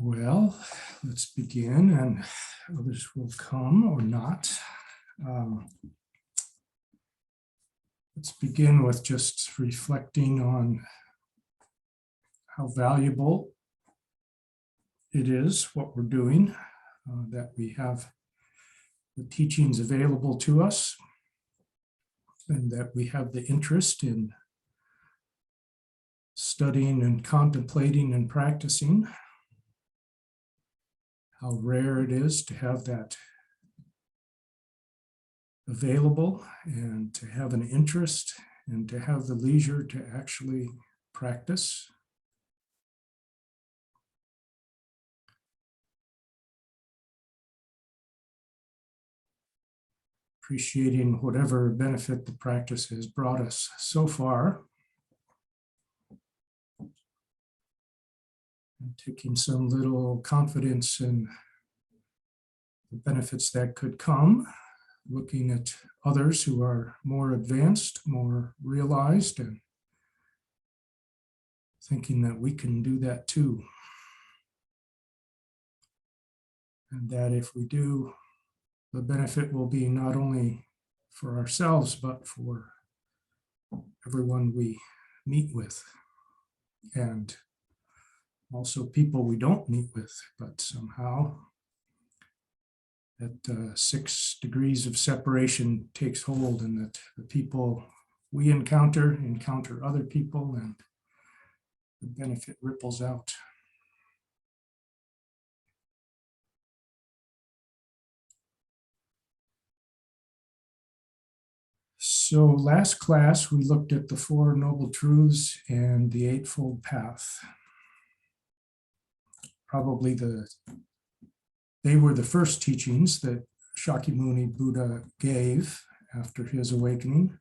Well, let's begin, and others will come or not. Let's begin with just reflecting on how valuable it is, what we're doing, that we have the teachings available to us, and that we have the interest in studying and contemplating and practicing. How rare it is to have that available and to have an interest and to have the leisure to actually practice. Appreciating whatever benefit the practice has brought us so far. And taking some little confidence in the benefits that could come, looking at others who are more advanced, more realized, and thinking that we can do that too. And that if we do, the benefit will be not only for ourselves, but for everyone we meet with, and also people we don't meet with, but somehow that 6 degrees of separation takes hold, and that the people we encounter other people, and the benefit ripples out. So last class, we looked at the 4 Noble Truths and the Eightfold Path. Probably they were the first teachings that Shakyamuni Buddha gave after his awakening.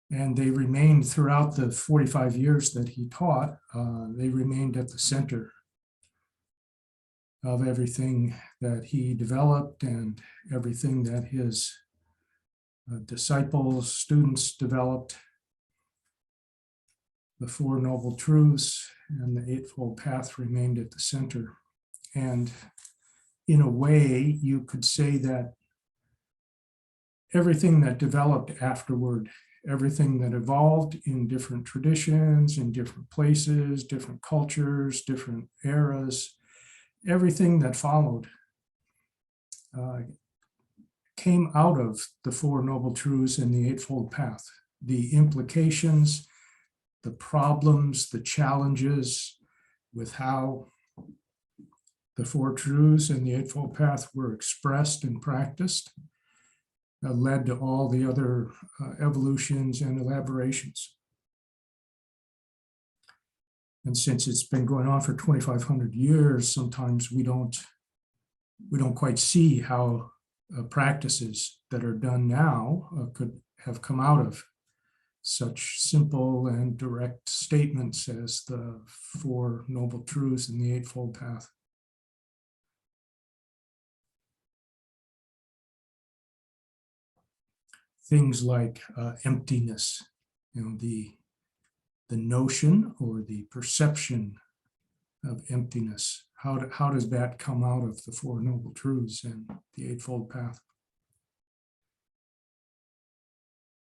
And they remained throughout the 45 years that he taught, they remained at the center of everything that he developed and everything that his disciples, students developed. The 4 Noble Truths and the Eightfold Path remained at the center. And in a way, you could say that everything that developed afterward, everything that evolved in different traditions, in different places, different cultures, different eras, everything that followed came out of the 4 Noble Truths and the Eightfold Path. The implications, the problems, the challenges with how the 4 Truths and the Eightfold Path were expressed and practiced led to all the other evolutions and elaborations. And since it's been going on for 2,500 years, sometimes we don't quite see how practices that are done now could have come out of such simple and direct statements as the 4 Noble Truths and the Eightfold Path. Things like emptiness, the notion or the perception of emptiness. How does that come out of the 4 Noble Truths and the Eightfold Path?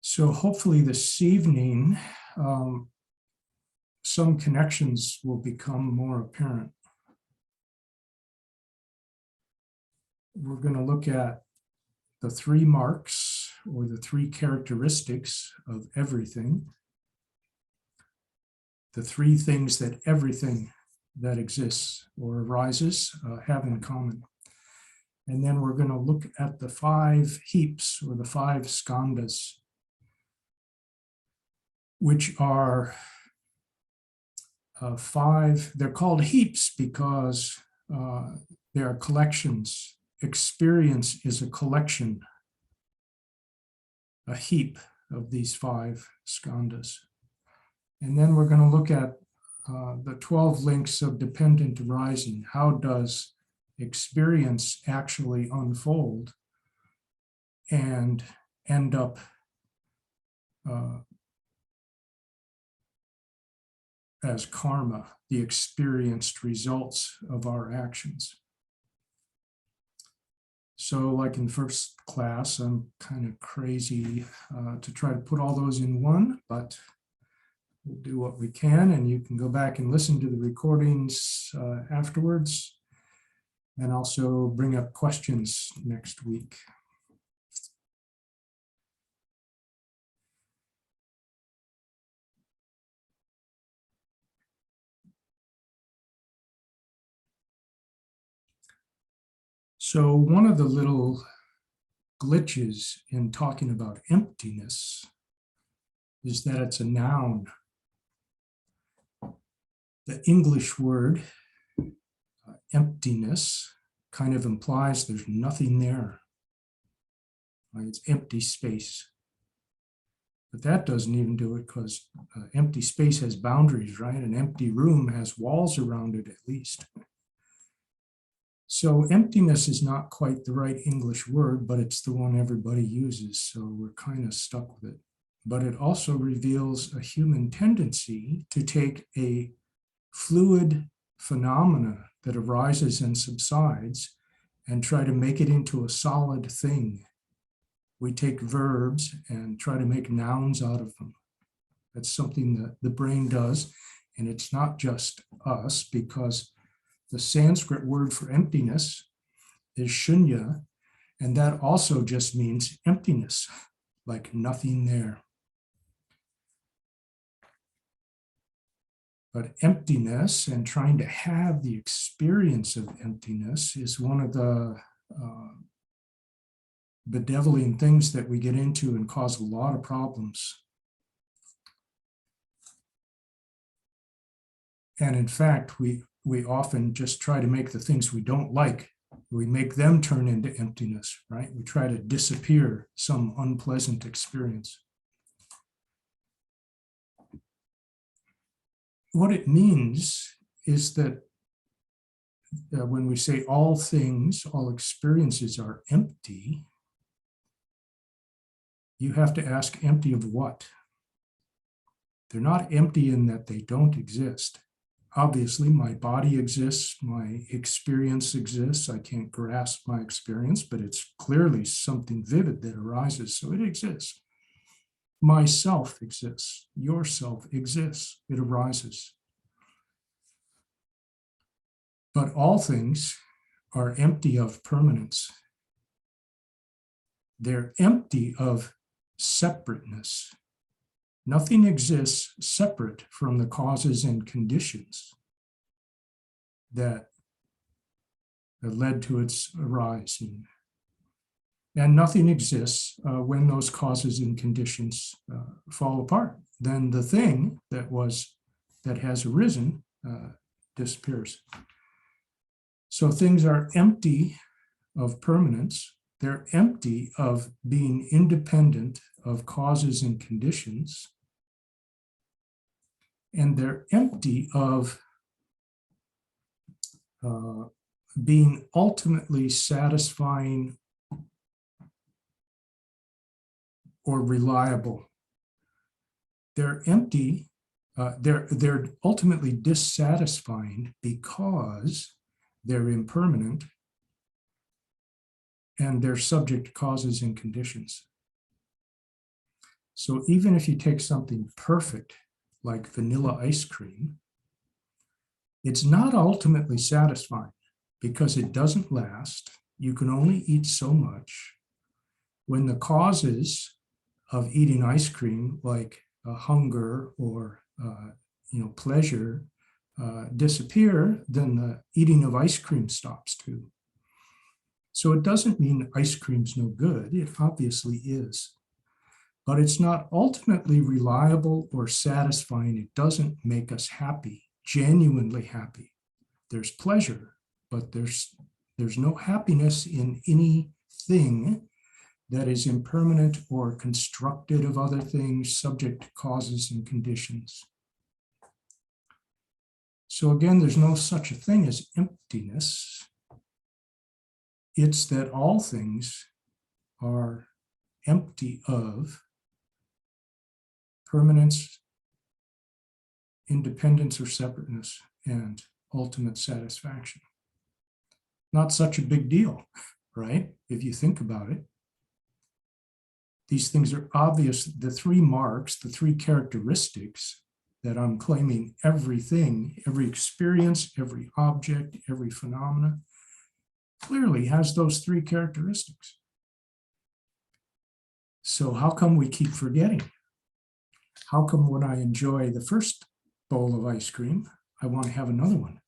So hopefully this evening, some connections will become more apparent. We're going to look at the 3 marks or the 3 characteristics of everything, the 3 things that everything that exists or arises have in common. And then we're going to look at the 5 heaps or the 5 skandhas, which are 5, they're called heaps because they are collections. Experience is a collection, a heap of these 5 skandhas. And then we're going to look at the 12 links of dependent arising. How does experience actually unfold and end up as karma, the experienced results of our actions. So like in first class, I'm kind of crazy to try to put all those in one, but we'll do what we can, and you can go back and listen to the recordings afterwards, and also bring up questions next week. So one of the little glitches in talking about emptiness is that it's a noun. The English word emptiness kind of implies there's nothing there. Like it's empty space. But that doesn't even do it, because empty space has boundaries, right? An empty room has walls around it at least. So emptiness is not quite the right English word, but it's the one everybody uses, so we're kind of stuck with it. But it also reveals a human tendency to take a fluid phenomena that arises and subsides and try to make it into a solid thing. We take verbs and try to make nouns out of them. That's something that the brain does, and it's not just us, because the Sanskrit word for emptiness is shunya, and that also just means emptiness, like nothing there. But emptiness and trying to have the experience of emptiness is one of the bedeviling things that we get into and cause a lot of problems. And in fact, we often just try to make the things we don't like, we make them turn into emptiness, right? We try to disappear some unpleasant experience. What it means is that when we say all things, all experiences are empty, you have to ask, empty of what? They're not empty in that they don't exist. Obviously, my body exists, my experience exists. I can't grasp my experience, but it's clearly something vivid that arises, so it exists. Myself exists, yourself exists, it arises. But all things are empty of permanence. They're empty of separateness. Nothing exists separate from the causes and conditions that led to its arising. And nothing exists when those causes and conditions fall apart. Then the thing that has arisen disappears. So things are empty of permanence. They're empty of being independent of causes and conditions. And they're empty of being ultimately satisfying or reliable. They're empty, they're ultimately dissatisfying because they're impermanent and they're subject to causes and conditions. So even if you take something perfect like vanilla ice cream, it's not ultimately satisfying because it doesn't last. You can only eat so much. When the causes of eating ice cream, like hunger or pleasure, disappear, then the eating of ice cream stops too. So it doesn't mean ice cream's no good. It obviously is. But it's not ultimately reliable or satisfying. It doesn't make us happy, genuinely happy. There's pleasure, but there's no happiness in anything that is impermanent or constructed of other things, subject to causes and conditions. So again, there's no such a thing as emptiness. It's that all things are empty of permanence independence or separateness, and ultimate satisfaction. Not such a big deal, right? If you think about it. These things are obvious. The three marks, the three characteristics that I'm claiming everything, every experience, every object, every phenomena, clearly has those three characteristics. So how come we keep forgetting? How come when I enjoy the first bowl of ice cream, I want to have another one?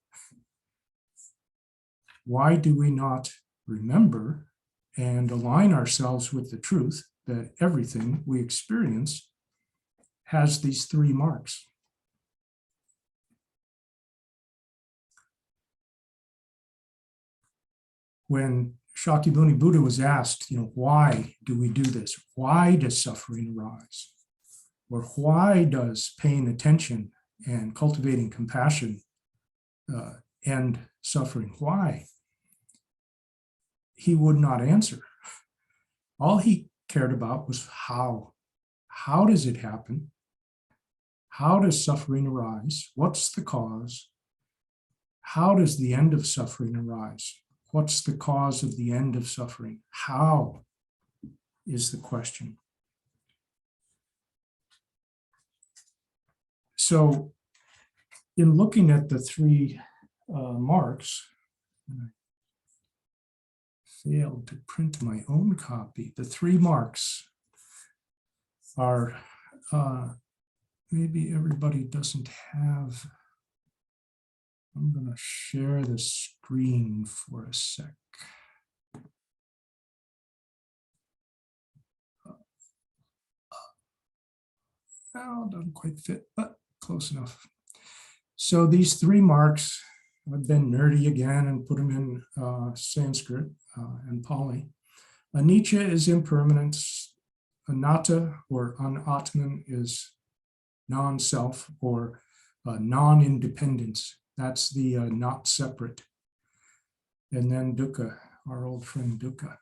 Why do we not remember and align ourselves with the truth that everything we experience has these three marks? When Shakyamuni Buddha was asked, why do we do this? Why does suffering arise? Or why does paying attention and cultivating compassion end suffering? Why? He would not answer. All he cared about was how. How does it happen? How does suffering arise? What's the cause? How does the end of suffering arise? What's the cause of the end of suffering? How is the question. So in looking at the three marks, I failed to print my own copy. The three marks are, maybe everybody doesn't have, I'm going to share the screen for a sec. Oh, doesn't quite fit, but close enough. So these three marks, I've been nerdy again and put them in Sanskrit and Pali. Anicca is impermanence. Anatta or anatman is non-self or non-independence. That's the not separate. And then dukkha, our old friend dukkha.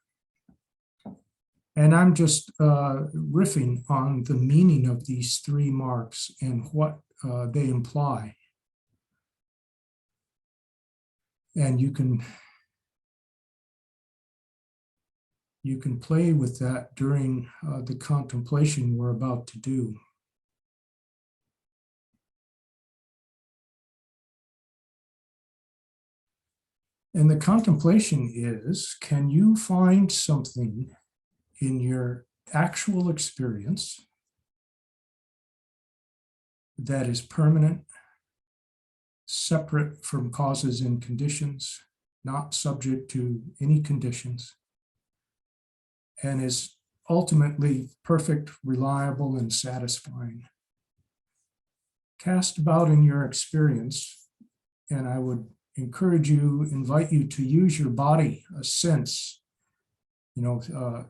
And I'm just riffing on the meaning of these three marks and what they imply. And you can play with that during the contemplation we're about to do. And the contemplation is, can you find something in your actual experience that is permanent, separate from causes and conditions, not subject to any conditions, and is ultimately perfect, reliable, and satisfying? Cast about in your experience, and I would invite you to use your body, a sense.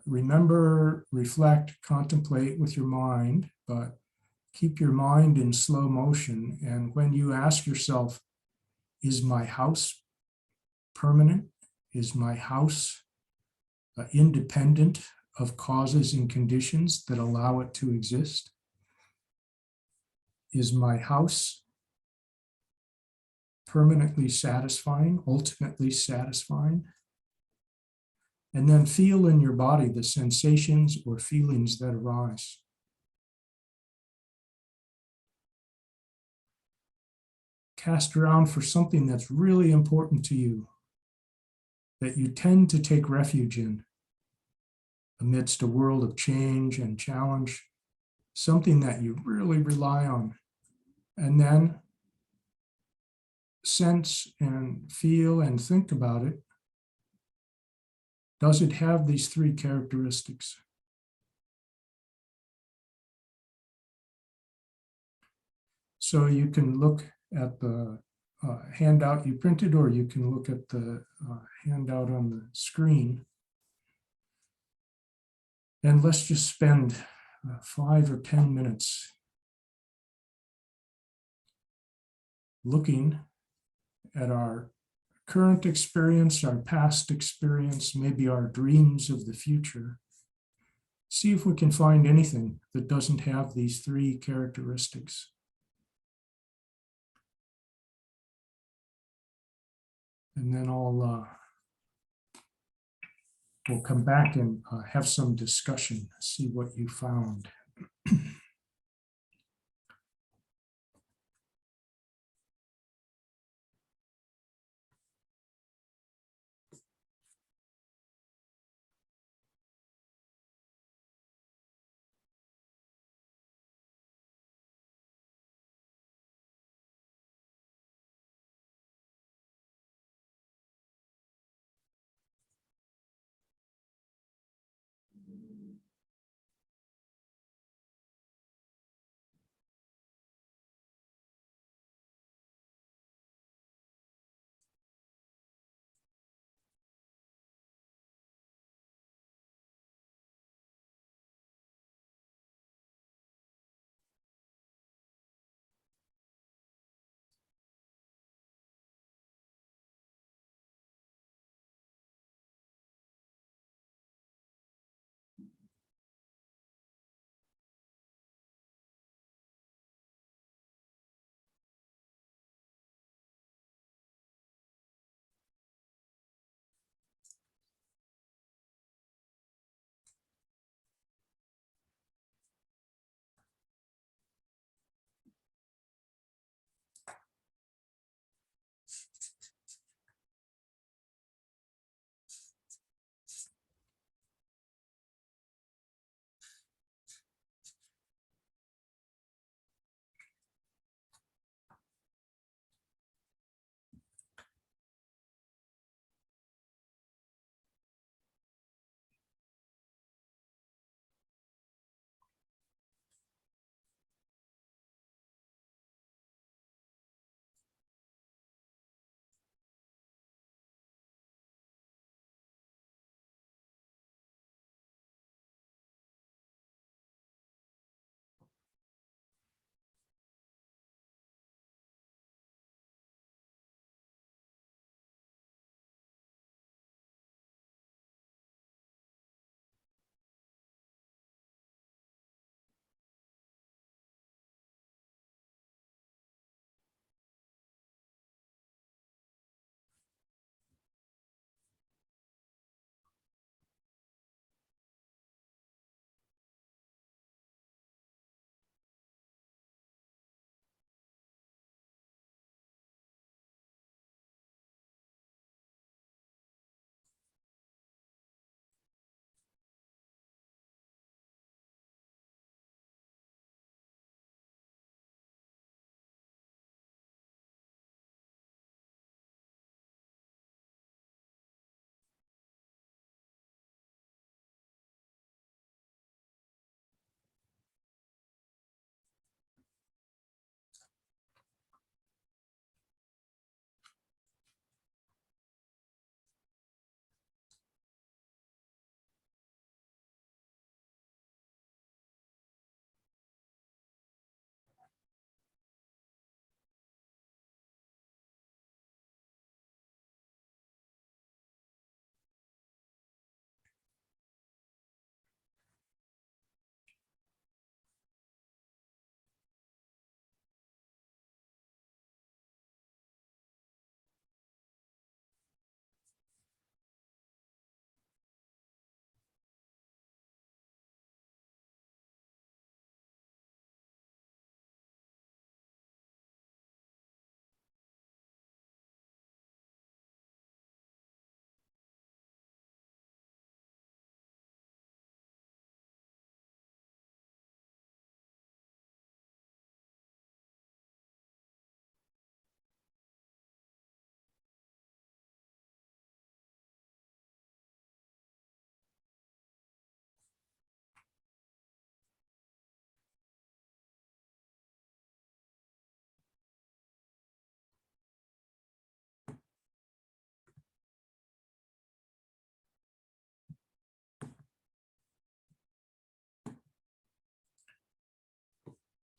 Remember, reflect, contemplate with your mind, but keep your mind in slow motion. And when you ask yourself, is my house permanent? Is my house independent of causes and conditions that allow it to exist? Is my house permanently satisfying, ultimately satisfying? And then feel in your body the sensations or feelings that arise. Cast around for something that's really important to you, that you tend to take refuge in amidst a world of change and challenge, something that you really rely on. And then sense and feel and think about it. Does it have these three characteristics? So you can look at the handout you printed, or you can look at the handout on the screen. And let's just spend 5 or 10 minutes looking at our current experience, our past experience, maybe our dreams of the future. See if we can find anything that doesn't have these three characteristics. And then we'll come back and have some discussion, see what you found.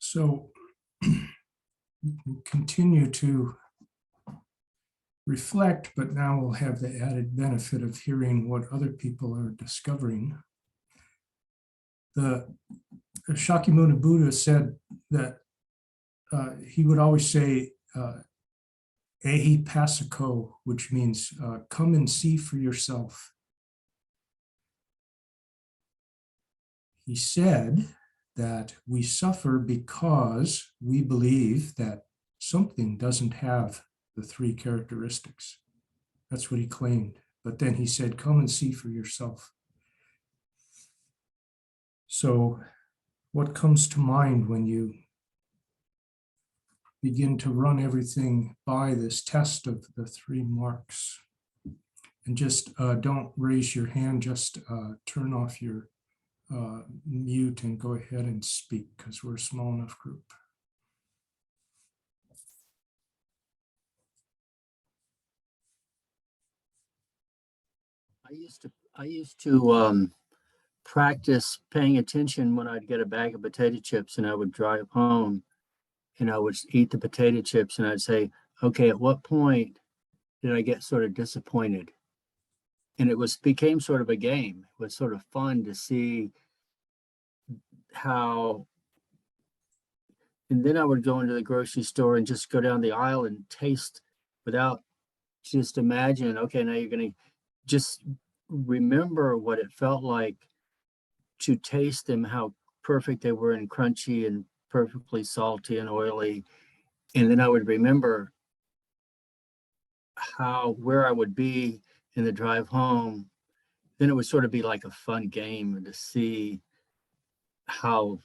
So we'll continue to reflect, but now we'll have the added benefit of hearing what other people are discovering. The Shakyamuni Buddha said that he would always say, ehi passiko, which means come and see for yourself. He said that we suffer because we believe that something doesn't have the three characteristics. That's what he claimed. But then he said, come and see for yourself. So what comes to mind when you begin to run everything by this test of the three marks? And just don't raise your hand, just turn off your mute and go ahead and speak, because we're a small enough group. I used to practice paying attention when I'd get a bag of potato chips and I would drive home and I would eat the potato chips and I'd say, okay, at what point did I get sort of disappointed? And it became sort of a game. It was sort of fun to see how, and then I would go into the grocery store and just go down the aisle and taste without, just imagine, okay, now you're going to just remember what it felt like to taste them, how perfect they were and crunchy and perfectly salty and oily. And then I would remember where I would be in the drive home. Then it would sort of be like a fun game to see how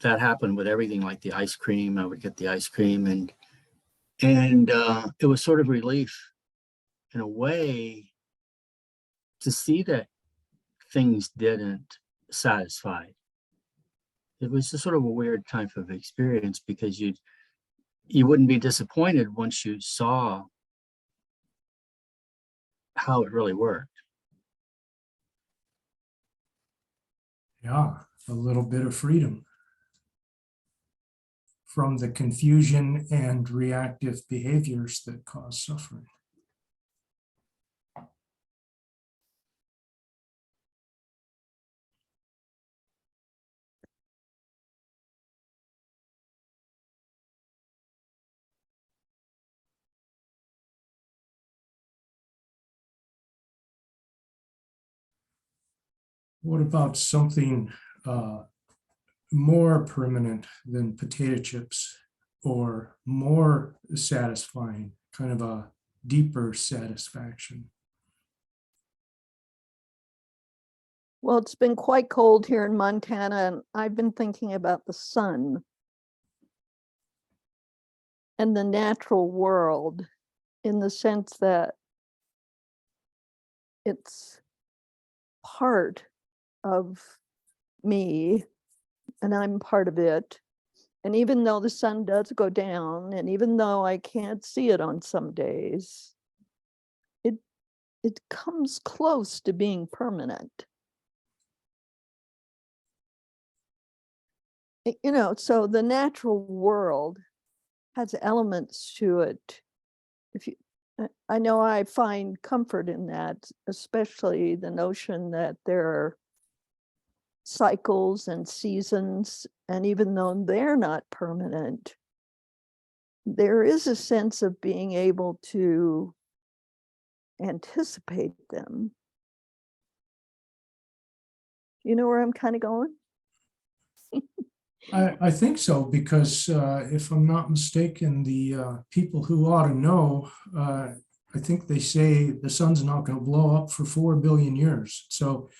that happened with everything, like the ice cream. I would get the ice cream and it was sort of relief in a way to see that things didn't satisfy. It was just sort of a weird type of experience because you wouldn't be disappointed once you saw how it really worked. Yeah, a little bit of freedom from the confusion and reactive behaviors that cause suffering. What about something more permanent than potato chips, or more satisfying, kind of a deeper satisfaction? Well, it's been quite cold here in Montana, and I've been thinking about the sun and the natural world, in the sense that it's part of me and I'm part of it. And even though the sun does go down, and even though I can't see it on some days, it comes close to being permanent. You know, so the natural world has elements to it. I know I find comfort in that, especially the notion that there are cycles and seasons, and even though they're not permanent, there is a sense of being able to anticipate them. You know where I'm kind of going? I think so, because if I'm not mistaken, the people who ought to know, I think they say the sun's not going to blow up for 4 billion years. So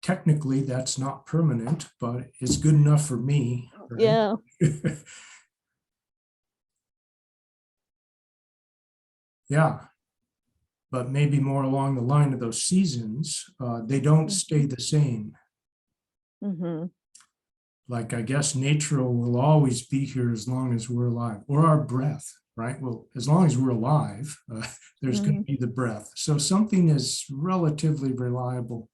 technically that's not permanent, but it's good enough for me. Right? Yeah. Yeah. But maybe more along the line of those seasons, they don't stay the same. Mm-hmm. Like, I guess nature will always be here as long as we're alive, or our breath, right? Well, as long as we're alive, there's going to be the breath. So something is relatively reliable,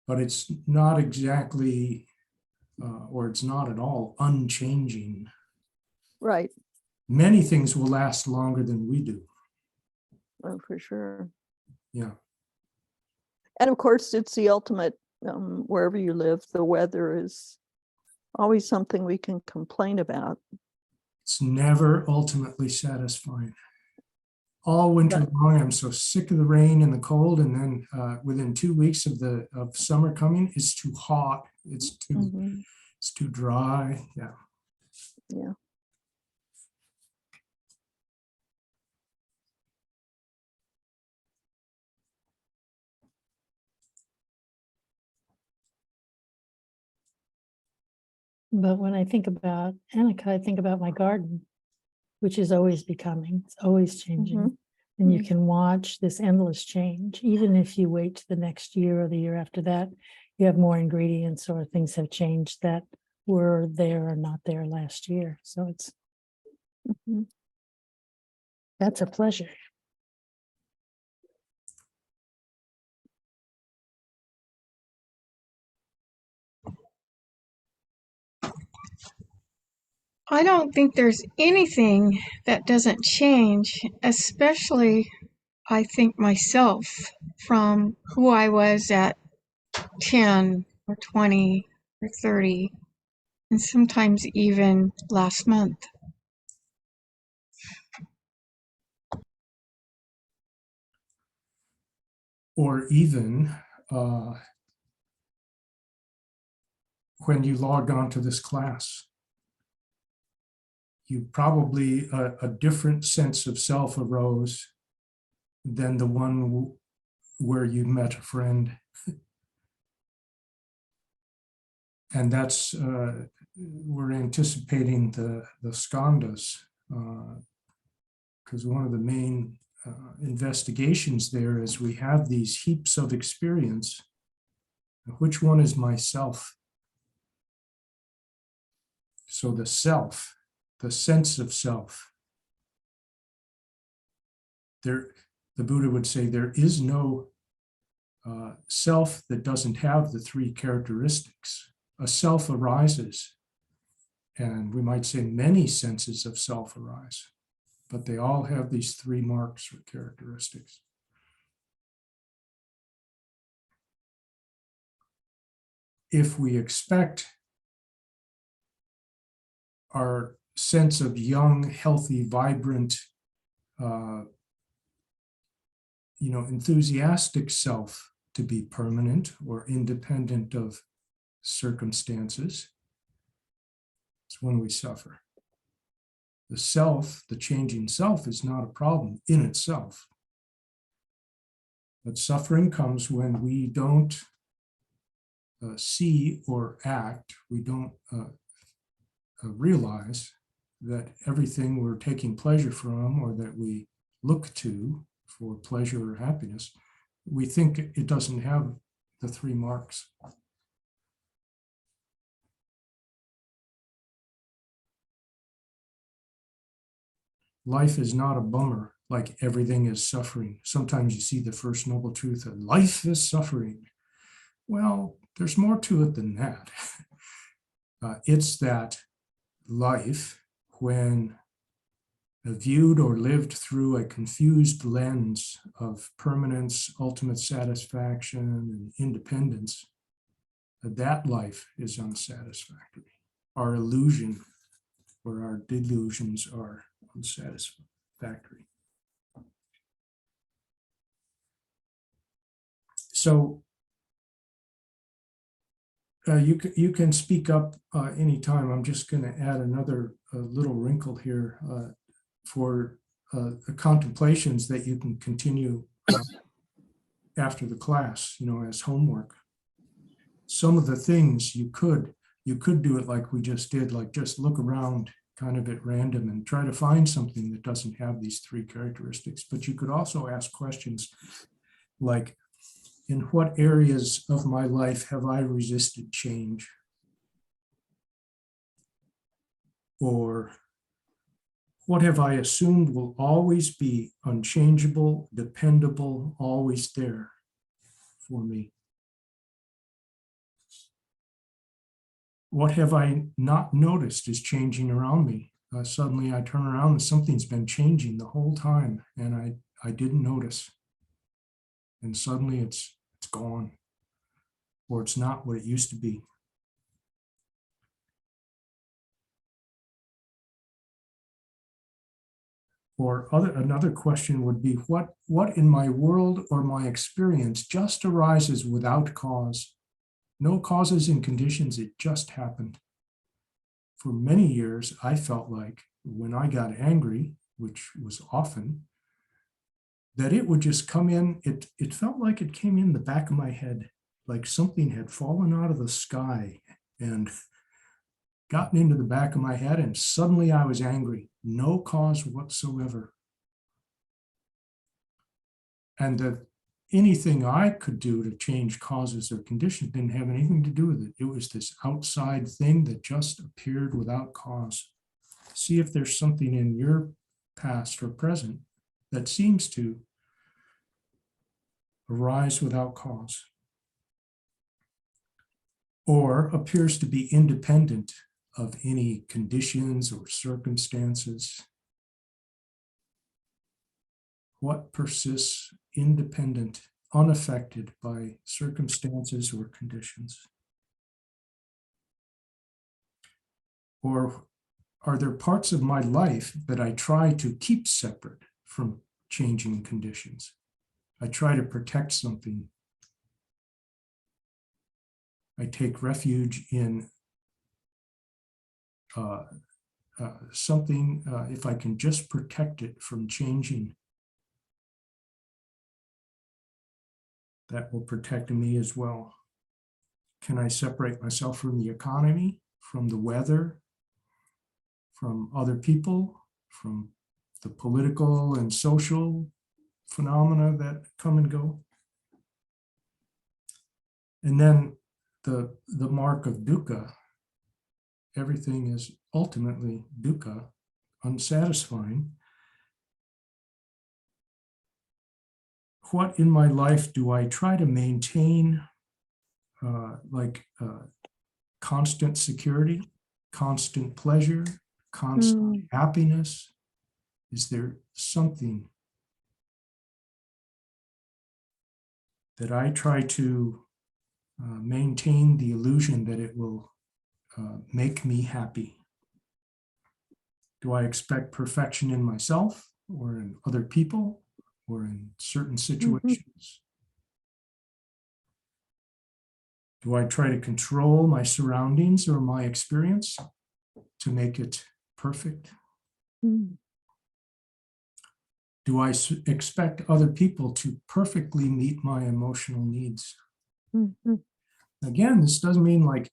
but it's not exactly, or it's not at all unchanging. Right. Many things will last longer than we do. Oh, for sure. Yeah. And of course, it's the ultimate, wherever you live, the weather is always something we can complain about. It's never ultimately satisfying. All winter long, I'm so sick of the rain and the cold, and then within 2 weeks of summer coming, it's too hot. It's too dry. Yeah. Yeah. But when I think about Annika, I think about my garden, which is always becoming, it's always changing. And you can watch this endless change. Even if you wait to the next year or the year after that, you have more ingredients or things have changed that were there or not there last year. So it's, that's a pleasure. I don't think there's anything that doesn't change, especially I think myself from who I was at 10 or 20 or 30, and sometimes even last month. Or even when you logged on to this class, you probably a different sense of self arose than the one where you met a friend. And that's, we're anticipating the skandhas, because one of the main investigations there is we have these heaps of experience. Which one is myself? So the self, the sense of self, there, the Buddha would say there is no self that doesn't have the three characteristics. A self arises, and we might say many senses of self arise, but they all have these three marks or characteristics. If we expect our sense of young, healthy, vibrant, enthusiastic self to be permanent or independent of circumstances, it's when we suffer. The self, the changing self, is not a problem in itself. But suffering comes when we don't see or act, we don't realize that everything we're taking pleasure from or that we look to for pleasure or happiness, we think it doesn't have the three marks. Life is not a bummer, like everything is suffering. Sometimes you see the first noble truth that life is suffering. Well, there's more to it than that. It's that life, when viewed or lived through a confused lens of permanence, ultimate satisfaction, and independence, that life is unsatisfactory. Our illusion or our delusions are unsatisfactory. So you can speak up anytime. I'm just going to add another little wrinkle here for the contemplations that you can continue after the class, as homework. Some of the things you could do it like we just did, like just look around kind of at random and try to find something that doesn't have these three characteristics. But you could also ask questions like, in what areas of my life have I resisted change? Or what have I assumed will always be unchangeable, dependable, always there for me? What have I not noticed is changing around me? Suddenly I turn around and something's been changing the whole time and I didn't notice. And suddenly it's gone, or it's not what it used to be. Or another question would be, what in my world or my experience just arises without cause? No causes and conditions, it just happened. For many years, I felt like when I got angry, which was often, that it would just come in. It felt like it came in the back of my head, like something had fallen out of the sky and gotten into the back of my head, and suddenly I was angry. No cause whatsoever. And that anything I could do to change causes or conditions didn't have anything to do with it. It was this outside thing that just appeared without cause. See if there's something in your past or present that seems to arise without cause, or appears to be independent of any conditions or circumstances. What persists independent, unaffected by circumstances or conditions? Or are there parts of my life that I try to keep separate from changing conditions? I try to protect something. I take refuge in something, if I can just protect it from changing, that will protect me as well. Can I separate myself from the economy, from the weather, from other people, from the political and social phenomena that come and go? And then the mark of dukkha, everything is ultimately dukkha, unsatisfying. What in my life do I try to maintain, constant security, constant pleasure, constant happiness? Is there something that I try to maintain the illusion that it will make me happy? Do I expect perfection in myself or in other people or in certain situations? Do I try to control my surroundings or my experience to make it perfect? Do I expect other people to perfectly meet my emotional needs? Again, this doesn't mean like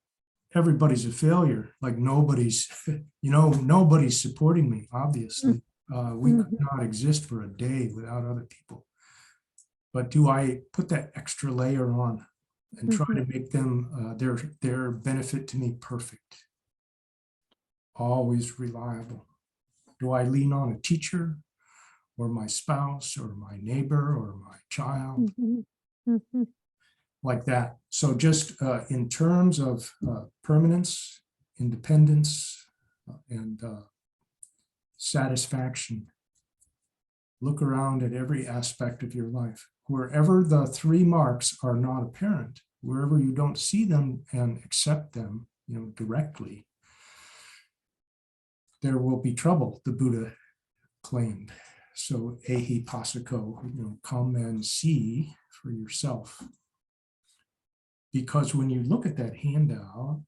everybody's a failure, like nobody's supporting me, obviously. We could not exist for a day without other people. But do I put that extra layer on and try to make them, their benefit to me perfect? Always reliable. Do I lean on a teacher or my spouse or my neighbor or my child? Like that. So just in terms of permanence, independence, and satisfaction, look around at every aspect of your life. Wherever the three marks are not apparent, wherever you don't see them and accept them, directly, there will be trouble, the Buddha claimed. So ehi passako, come and see for yourself. Because when you look at that handout,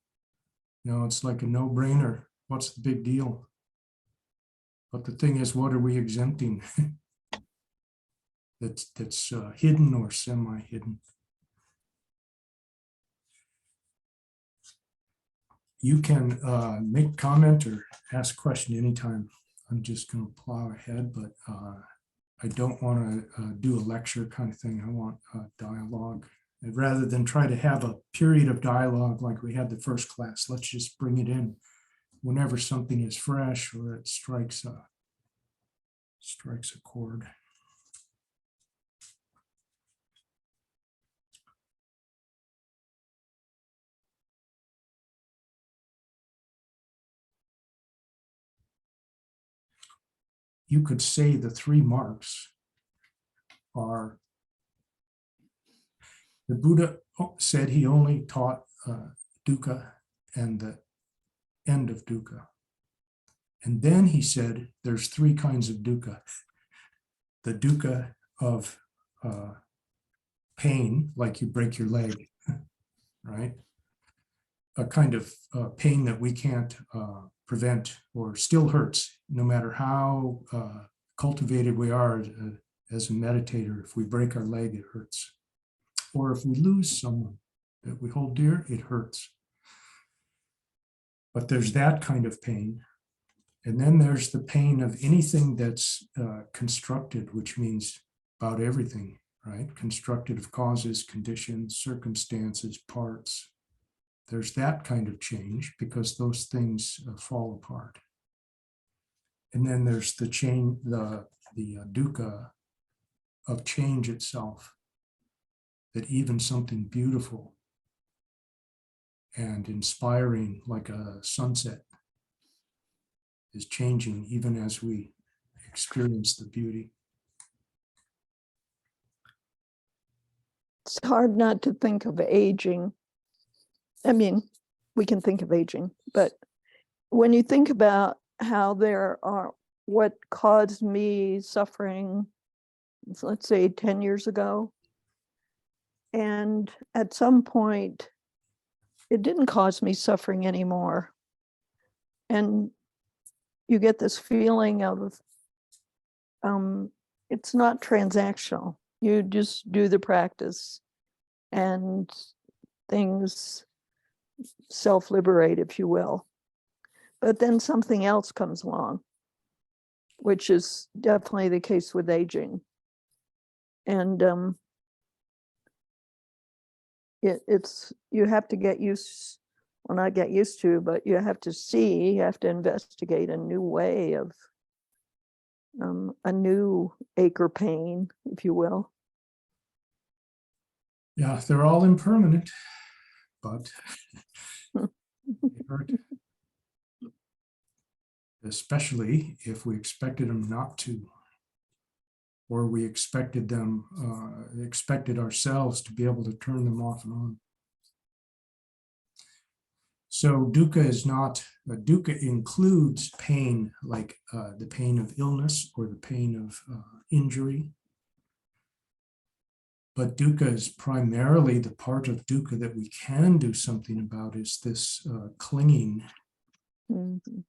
it's like a no-brainer. What's the big deal? But the thing is, what are we exempting? that's hidden or semi-hidden. You can make comment or ask a question anytime. I'm just going to plow ahead, but I don't want to do a lecture kind of thing. I want dialogue. And rather than try to have a period of dialogue like we had the first class, let's just bring it in whenever something is fresh or it strikes a chord. You could say the three marks are, the Buddha said he only taught dukkha and the end of dukkha. And then he said, there's three kinds of dukkha. The dukkha of pain, like you break your leg, right? A kind of pain that we can't prevent or still hurts, no matter how cultivated we are as a meditator. If we break our leg, it hurts. Or if we lose someone that we hold dear, it hurts. But there's that kind of pain. And then there's the pain of anything that's constructed, which means about everything, right? Constructed of causes, conditions, circumstances, parts. There's that kind of change because those things fall apart. And then there's the dukkha of change itself, that even something beautiful and inspiring like a sunset is changing even as we experience the beauty. It's hard not to think of aging. I mean, we can think of aging, but when you think about how there are what caused me suffering, let's say 10 years ago, and at some point, it didn't cause me suffering anymore. And you get this feeling of it's not transactional. You just do the practice and things self-liberate, if you will. But then something else comes along, which is definitely the case with aging. And it's you have to get used, well, not get used to, but you have to investigate a new way of a new ache or pain, if you will. Yeah, they're all impermanent, but they hurt. Especially if we expected them not to, or we expected ourselves to be able to turn them off and on. So dukkha includes pain, like the pain of illness or the pain of injury. But dukkha is primarily the part of dukkha that we can do something about, is this clinging Mm-hmm.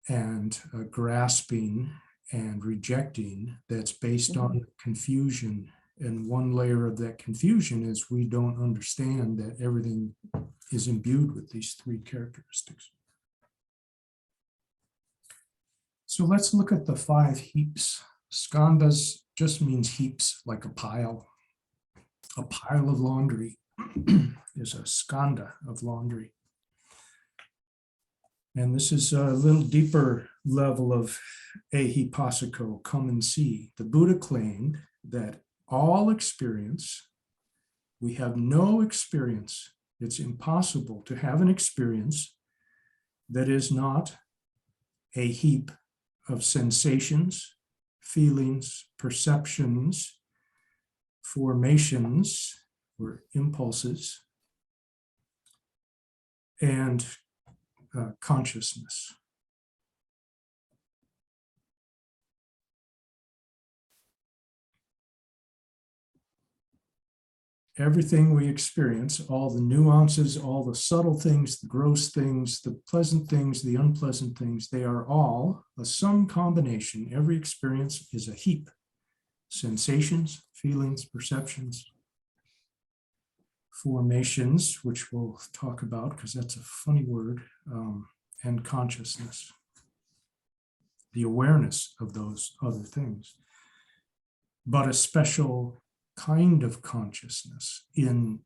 and grasping and rejecting that's based on confusion. And one layer of that confusion is we don't understand that everything is imbued with these three characteristics. So let's look at the 5 heaps. Skandhas just means heaps, like a pile. A pile of laundry is a skandha of laundry. And this is a little deeper level of ehipassiko, come and see. The Buddha claimed that all experience, we have no experience. It's impossible to have an experience that is not a heap of sensations, feelings, perceptions, formations or impulses, and consciousness. Everything we experience, all the nuances, all the subtle things, the gross things, the pleasant things, the unpleasant things, they are all some combination. Every experience is a heap. Sensations, feelings, perceptions, formations, which we'll talk about because that's a funny word, and consciousness, the awareness of those other things. But a special kind of consciousness. In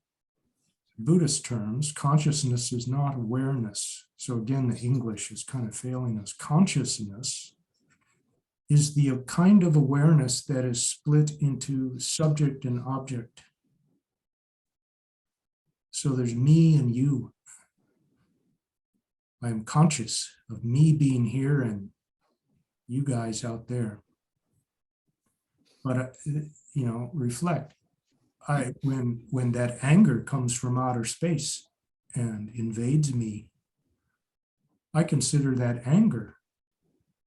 Buddhist terms, consciousness is not awareness. So again, the English is kind of failing us. Consciousness is the kind of awareness that is split into subject and object. So there's me and you. I am conscious of me being here and you guys out there. But, reflect. When that anger comes from outer space and invades me, I consider that anger.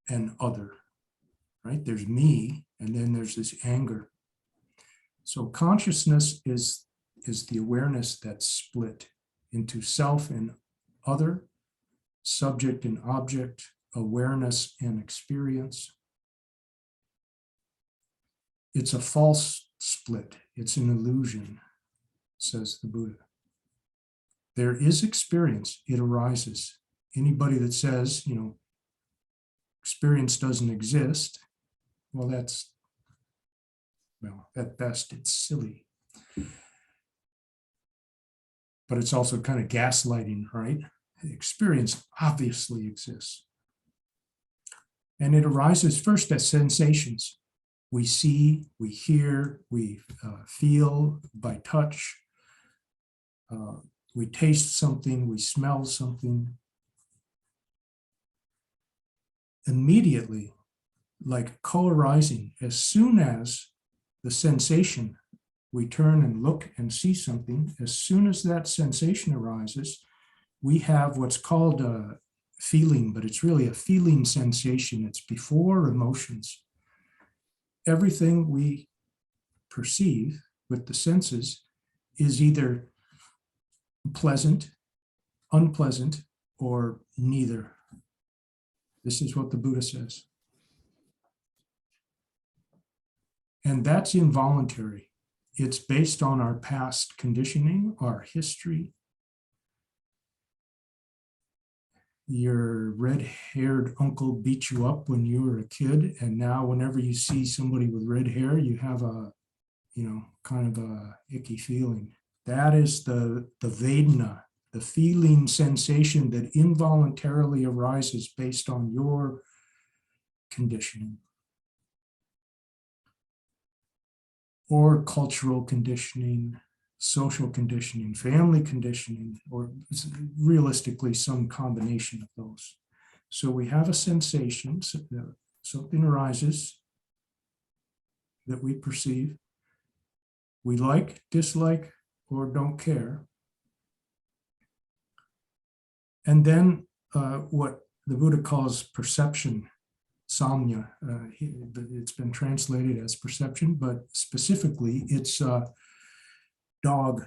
and other, right? There's me, and then there's this anger. So consciousness is the awareness that's split into self and other, subject and object, awareness and experience. It's a false split. It's an illusion, says the Buddha. There is experience. It arises. Anybody that says, experience doesn't exist, well, at best, it's silly. But it's also kind of gaslighting, right? Experience obviously exists. And it arises first as sensations. We see, we hear, we feel by touch. We taste something, we smell something. Immediately, like co-arising, as soon as the sensation, we turn and look and see something, as soon as that sensation arises, we have what's called a feeling, but it's really a feeling sensation. It's before emotions. Everything we perceive with the senses is either pleasant, unpleasant, or neither. This is what the Buddha says. And that's involuntary. It's based on our past conditioning, our history. Your red-haired uncle beat you up when you were a kid, and now whenever you see somebody with red hair, you have a, kind of a icky feeling. That is the Vedana, the feeling sensation that involuntarily arises based on your conditioning or cultural conditioning, social conditioning, family conditioning, or realistically some combination of those. So we have a sensation, something arises that we perceive, we like, dislike, or don't care. And then what the Buddha calls perception, samnya. It's been translated as perception, but specifically it's dog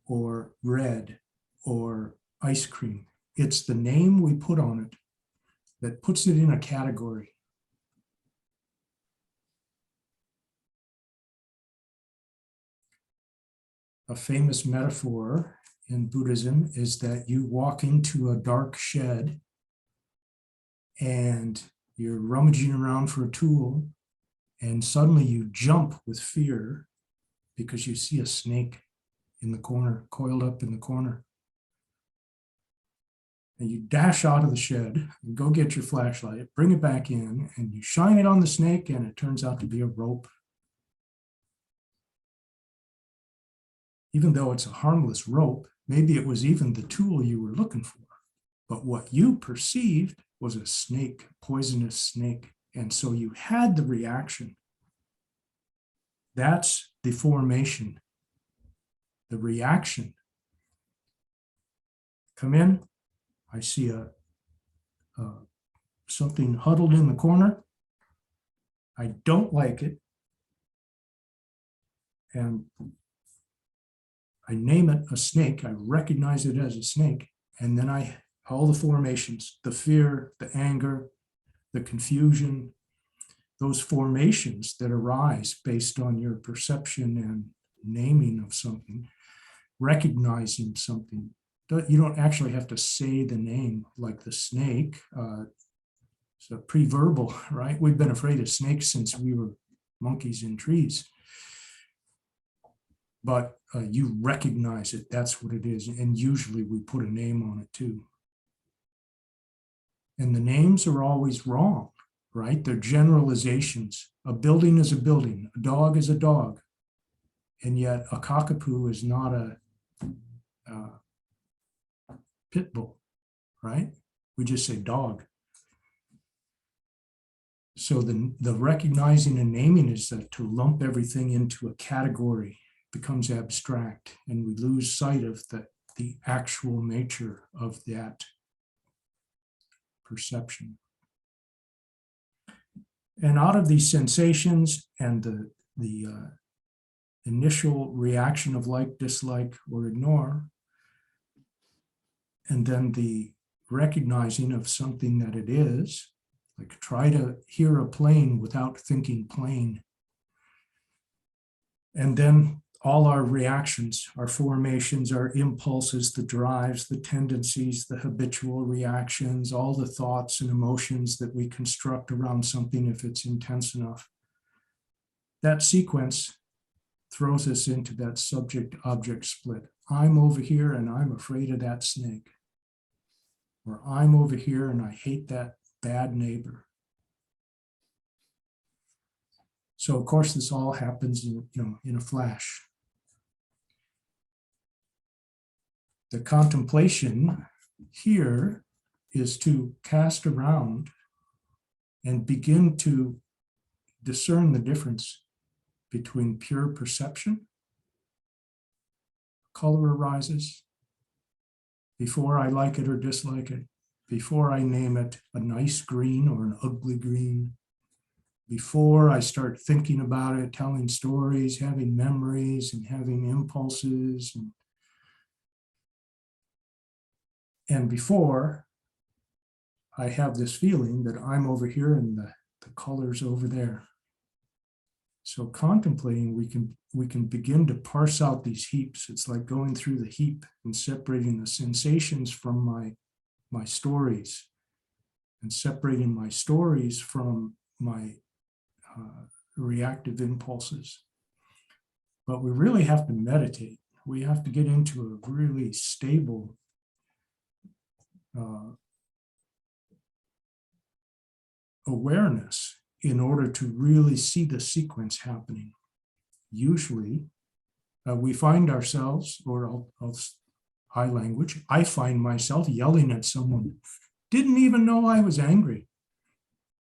or red or ice cream. It's the name we put on it that puts it in a category. A famous metaphor in Buddhism is that you walk into a dark shed and you're rummaging around for a tool, and suddenly you jump with fear because you see a snake in the corner, coiled up in the corner. And you dash out of the shed and go get your flashlight, bring it back in, and you shine it on the snake, and it turns out to be a rope. Even though it's a harmless rope, maybe it was even the tool you were looking for. But what you perceived was a snake, poisonous snake. And so you had the reaction. That's the formation, the reaction. Come in, I see something huddled in the corner. I don't like it. And I name it a snake. I recognize it as a snake. And then all the formations, the fear, the anger, the confusion, those formations that arise based on your perception and naming of something, recognizing something. You don't actually have to say the name like the snake. It's a pre-verbal, right? We've been afraid of snakes since we were monkeys in trees. But you recognize it, that's what it is. And usually we put a name on it too. And the names are always wrong, right? They're generalizations. A building is a building, a dog is a dog. And yet a cockapoo is not a pit bull, right? We just say dog. So the recognizing and naming is that to lump everything into a category becomes abstract, and we lose sight of the actual nature of that perception. And out of these sensations and the initial reaction of like, dislike, or ignore, and then the recognizing of something that it is, like try to hear a plane without thinking plane. And then all our reactions, our formations, our impulses, the drives, the tendencies, the habitual reactions, all the thoughts and emotions that we construct around something if it's intense enough. That sequence throws us into that subject-object split. I'm over here and I'm afraid of that snake. Or I'm over here and I hate that bad neighbor. So of course this all happens in a flash. The contemplation here is to cast around and begin to discern the difference between pure perception. Color arises before I like it or dislike it, before I name it a nice green or an ugly green, before I start thinking about it, telling stories, having memories, and having impulses, and before I have this feeling that I'm over here and the color's over there. So contemplating, we can begin to parse out these heaps. It's like going through the heap and separating the sensations from my stories, and separating my stories from my reactive impulses. But we really have to meditate. We have to get into a really stable awareness in order to really see the sequence happening. Usually, we find ourselves, or I'll high language, I find myself yelling at someone. Didn't even know I was angry,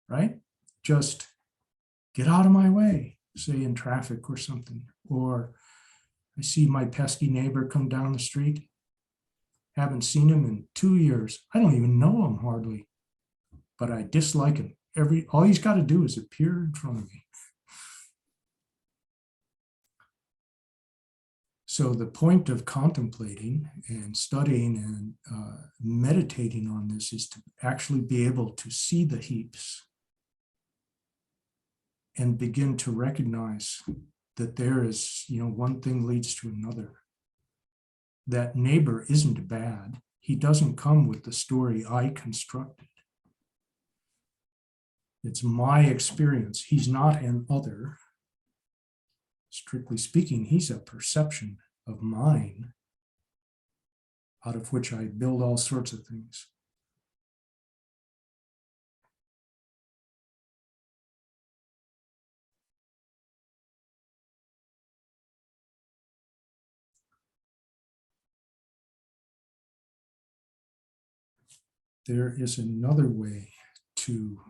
right? Just get out of my way, say in traffic or something. Or I see my pesky neighbor come down the street. Haven't seen him in 2 years. I don't even know him hardly, but I dislike him. All he's got to do is appear in front of me. So the point of contemplating and studying and meditating on this is to actually be able to see the heaps and begin to recognize that there is, one thing leads to another. That neighbor isn't bad. He doesn't come with the story I constructed. It's my experience. He's not an other. Strictly speaking, he's a perception of mine, out of which I build all sorts of things. There is another way to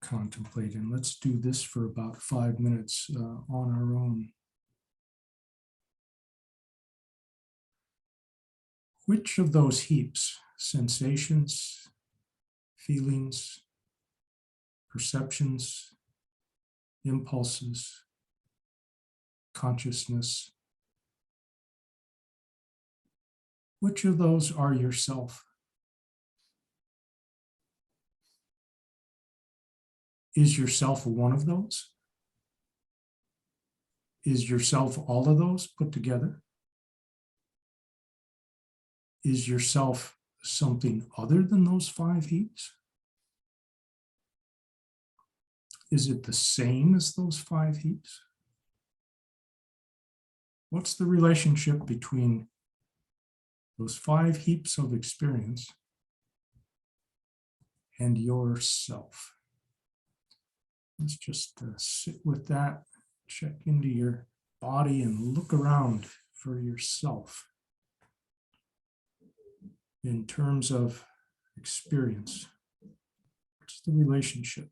contemplate, and let's do this for about 5 minutes on our own. Which of those heaps, sensations, feelings, perceptions, impulses, consciousness, which of those are yourself? Is yourself one of those? Is yourself all of those put together? Is yourself something other than those 5 heaps? Is it the same as those 5 heaps? What's the relationship between those 5 heaps of experience and yourself? Let's just sit with that, check into your body and look around for yourself in terms of experience. What's the relationship?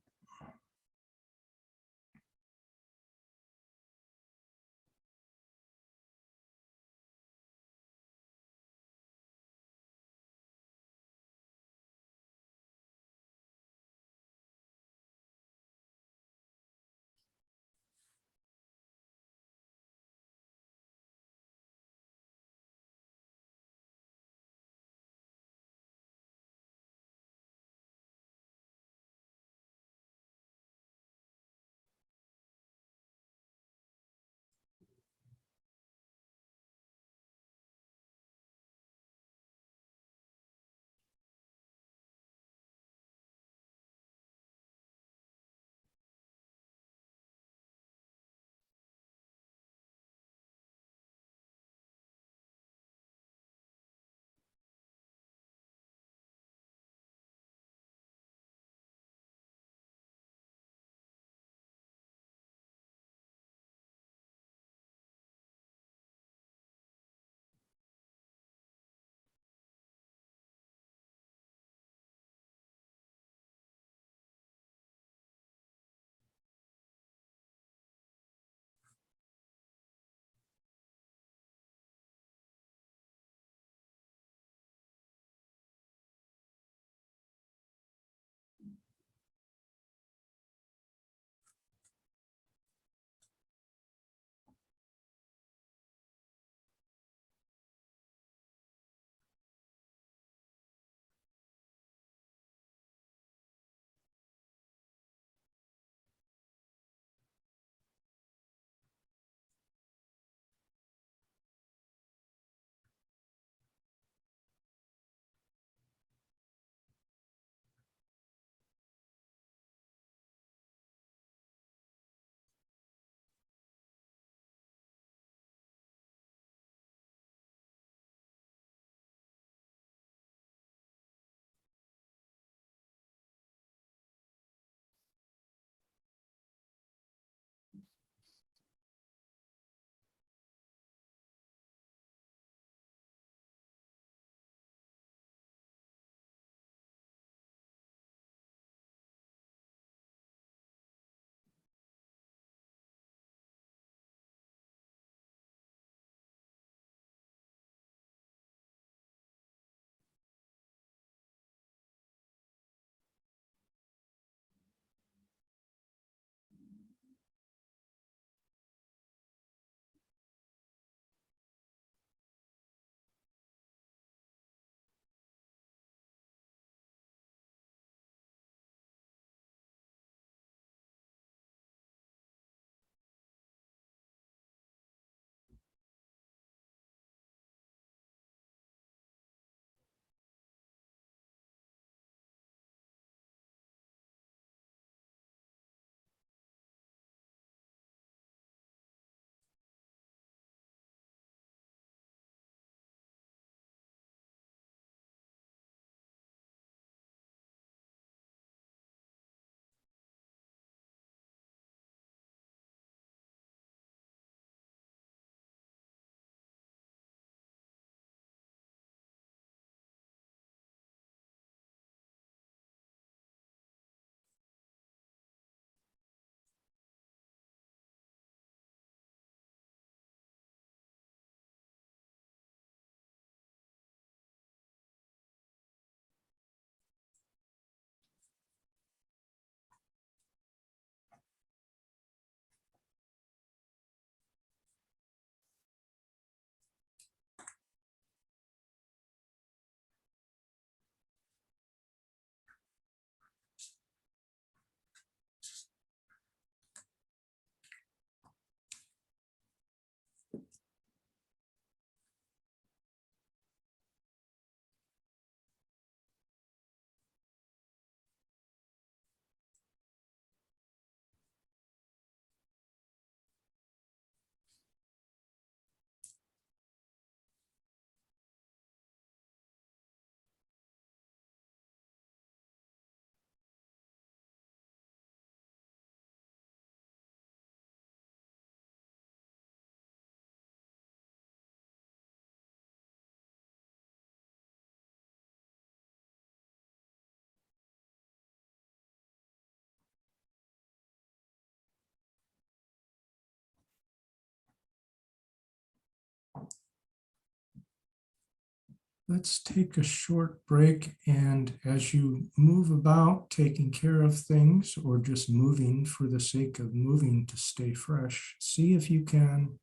Let's take a short break, and as you move about taking care of things or just moving for the sake of moving to stay fresh, see if you can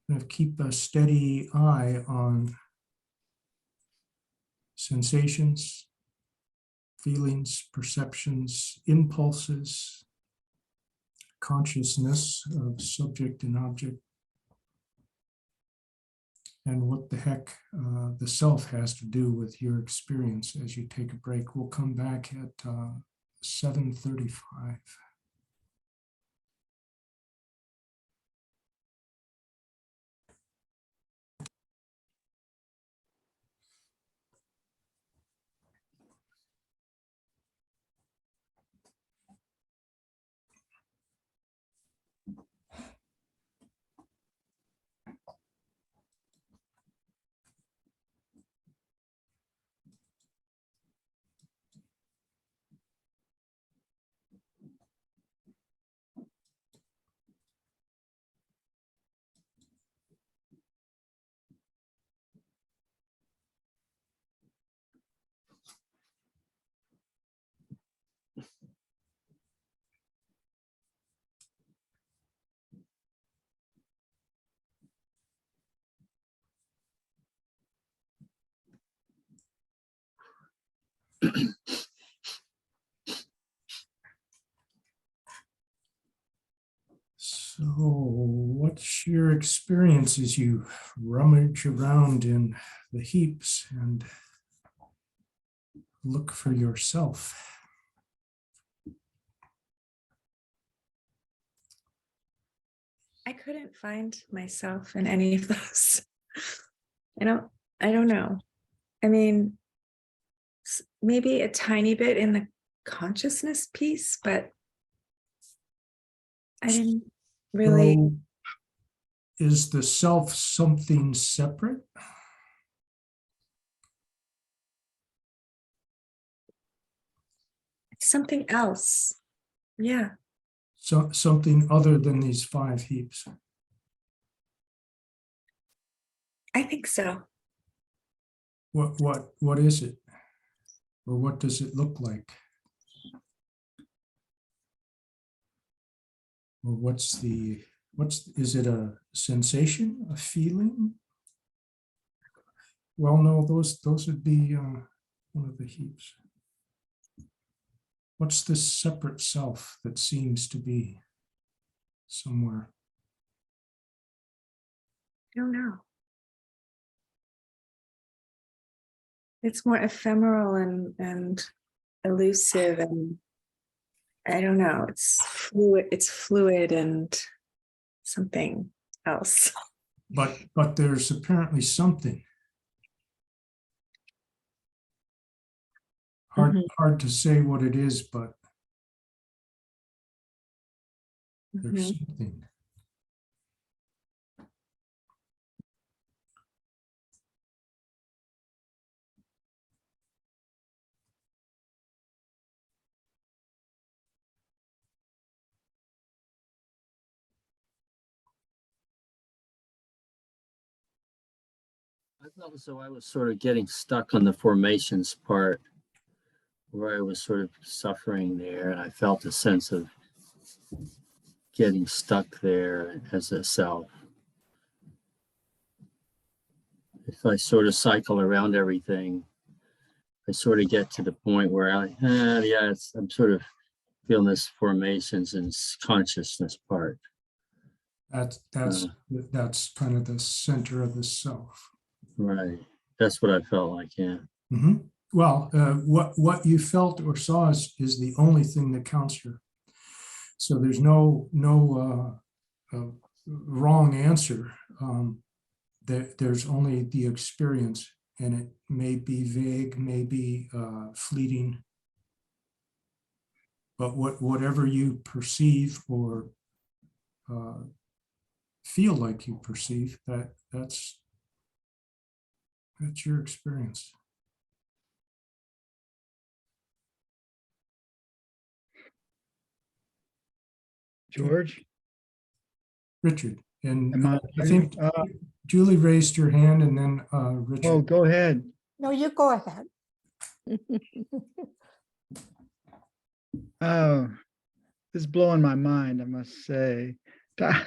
kind of keep a steady eye on sensations, feelings, perceptions, impulses, consciousness of subject and object, and what the heck the self has to do with your experience as you take a break. We'll come back at 7:35. So, what's your experience as you rummage around in the heaps and look for yourself? I couldn't find myself in any of those. I don't know. I mean, maybe a tiny bit in the consciousness piece, but I didn't really. So, is the self something separate? Something else. Yeah, So, something other than these 5 heaps? I think so. What is it? Or what does it look like? Or is it a sensation, a feeling? Well, no, those would be one of the heaps. What's this separate self that seems to be somewhere? I don't know. It's more ephemeral and elusive, and I don't know. It's fluid and something else. But there's apparently something. Hard to say what it is, but there's something. I felt as though I was sort of getting stuck on the formations part, where I was sort of suffering there, and I felt a sense of getting stuck there as a self. If I sort of cycle around everything, I sort of get to the point where I'm sort of feeling this formations and consciousness part. That's kind of the center of the self. Right. That's what I felt like, yeah. Mm-hmm. Well, what you felt or saw is the only thing that counts here. So there's no wrong answer. There's only the experience, and it may be vague, may be fleeting. But whatever you perceive or feel like you perceive, that's your experience. George, Richard, and am I, I think Julie raised her hand and then Oh, Richard. go ahead. No, you go ahead. Oh, this is blowing my mind, I must say. I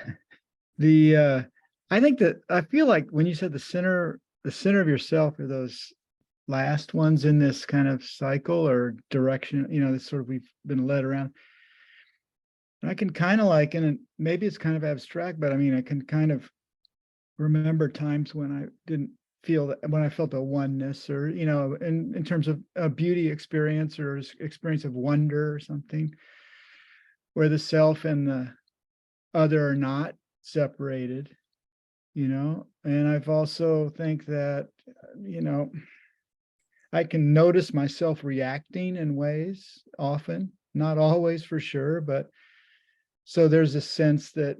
think that I feel like when you said the center of yourself are those last ones in this kind of cycle or direction, this sort of we've been led around. And I can kind of like, and maybe it's kind of abstract, but I mean, I can kind of remember times when I didn't feel that, when I felt a oneness or, in terms of a beauty experience or experience of wonder or something, where the self and the other are not separated, and I've also think that, I can notice myself reacting in ways often, not always for sure, but so there's a sense that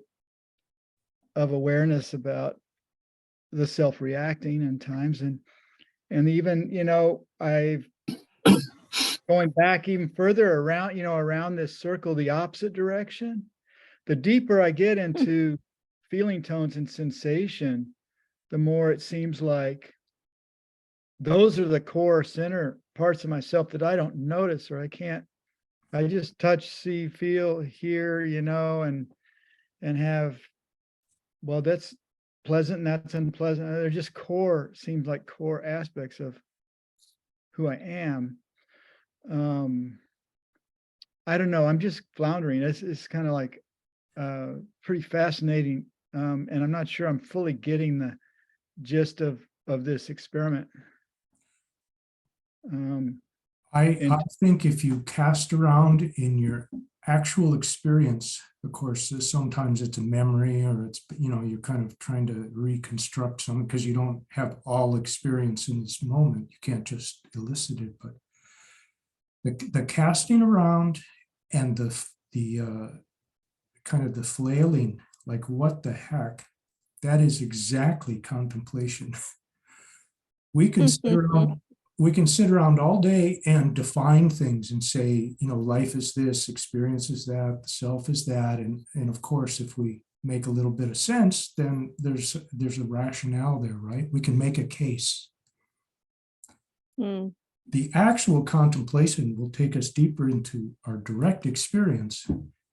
of awareness about the self reacting in times and even, I've going back even further around, around this circle, the opposite direction, the deeper I get into feeling tones and sensation, the more it seems like those are the core center parts of myself that I don't notice, or I just touch, see, feel, hear, and have, well, that's pleasant and that's unpleasant. They're just seems like core aspects of who I am. I don't know. I'm just floundering. It's kind of like pretty fascinating. And I'm not sure I'm fully getting the gist of this experiment. I think if you cast around in your actual experience, of course, sometimes it's a memory or it's, you're kind of trying to reconstruct something because you don't have all experience in this moment. You can't just elicit it, but the casting around and the kind of the flailing, like what the heck, that is exactly contemplation. We can sit around all day and define things and say, life is this, experience is that, the self is that. And of course, if we make a little bit of sense, then there's a rationale there, right? We can make a case. The actual contemplation will take us deeper into our direct experience.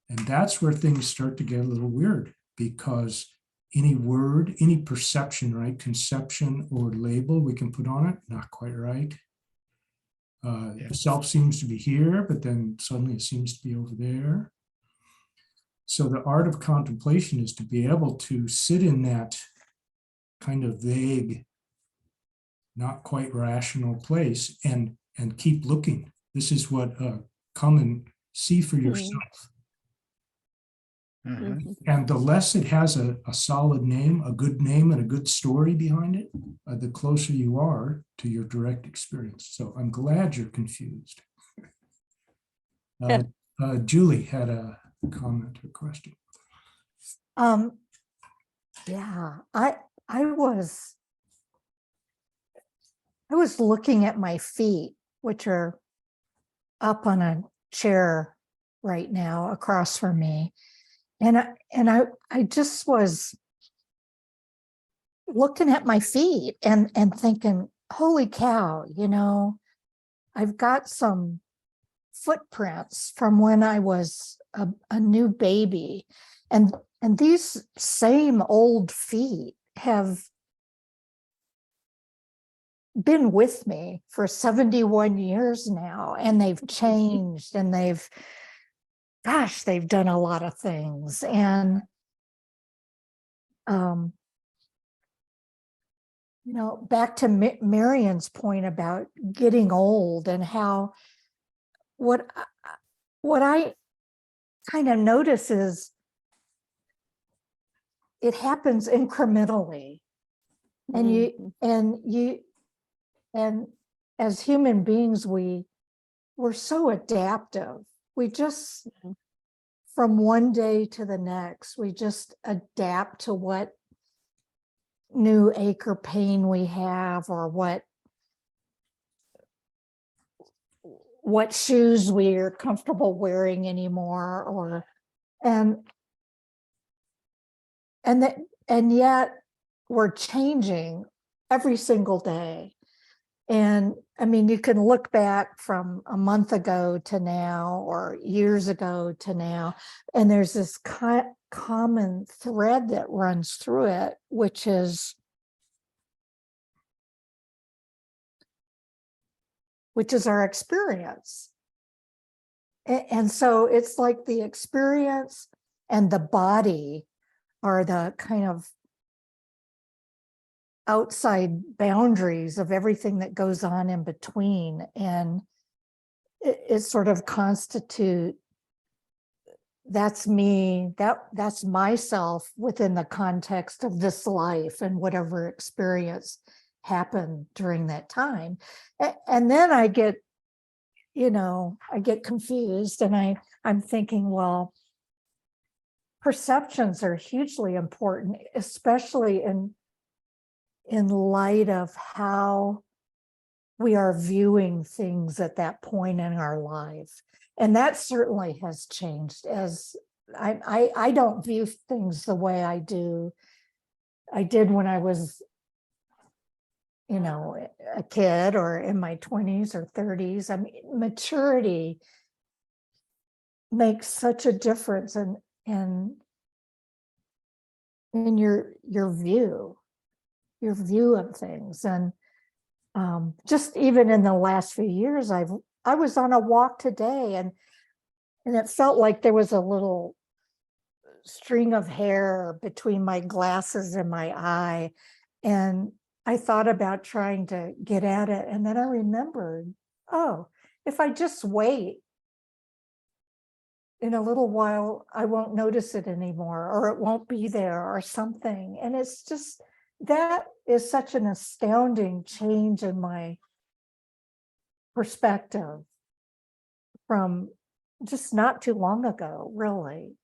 And that's where things start to get a little weird, because any word, any perception, right, conception or label we can put on it, not quite right. The self seems to be here, but then suddenly it seems to be over there. So the art of contemplation is to be able to sit in that kind of vague, not quite rational place and keep looking. This is what come and see for yourself. And the less it has a solid name, a good name, and a good story behind it, the closer you are to your direct experience. So I'm glad you're confused. Julie had a comment or question. Yeah, I was looking at my feet, which are up on a chair right now across from me. And I just was looking at my feet and thinking, holy cow, I've got some footprints from when I was a new baby. And these same old feet have been with me for 71 years now, and they've changed and they've done a lot of things. And, back to Marion's point about getting old and how what I kind of notice is it happens incrementally. And as human beings, we're so adaptive. We just, from one day to the next, we just adapt to what new ache or pain we have, or what shoes we're comfortable wearing anymore, and yet we're changing every single day. And I mean, you can look back from a month ago to now, or years ago to now, and there's this common thread that runs through it, which is our experience. And so it's like the experience and the body are the kind of outside boundaries of everything that goes on in between. And it sort of constitute, that's me, that's myself within the context of this life and whatever experience happened during that time. And then I get, I get confused, and I'm thinking, well, perceptions are hugely important, especially in light of how we are viewing things at that point in our life. And that certainly has changed, as I don't view things the way I did when I was, a kid or in my 20s or 30s. I mean, maturity makes such a difference in your view of things. And just even in the last few years, I was on a walk today, and it felt like there was a little string of hair between my glasses and my eye. And I thought about trying to get at it. And then I remembered, oh, if I just wait, in a little while, I won't notice it anymore, or it won't be there or something. And it's just, that is such an astounding change in my perspective from just not too long ago, really.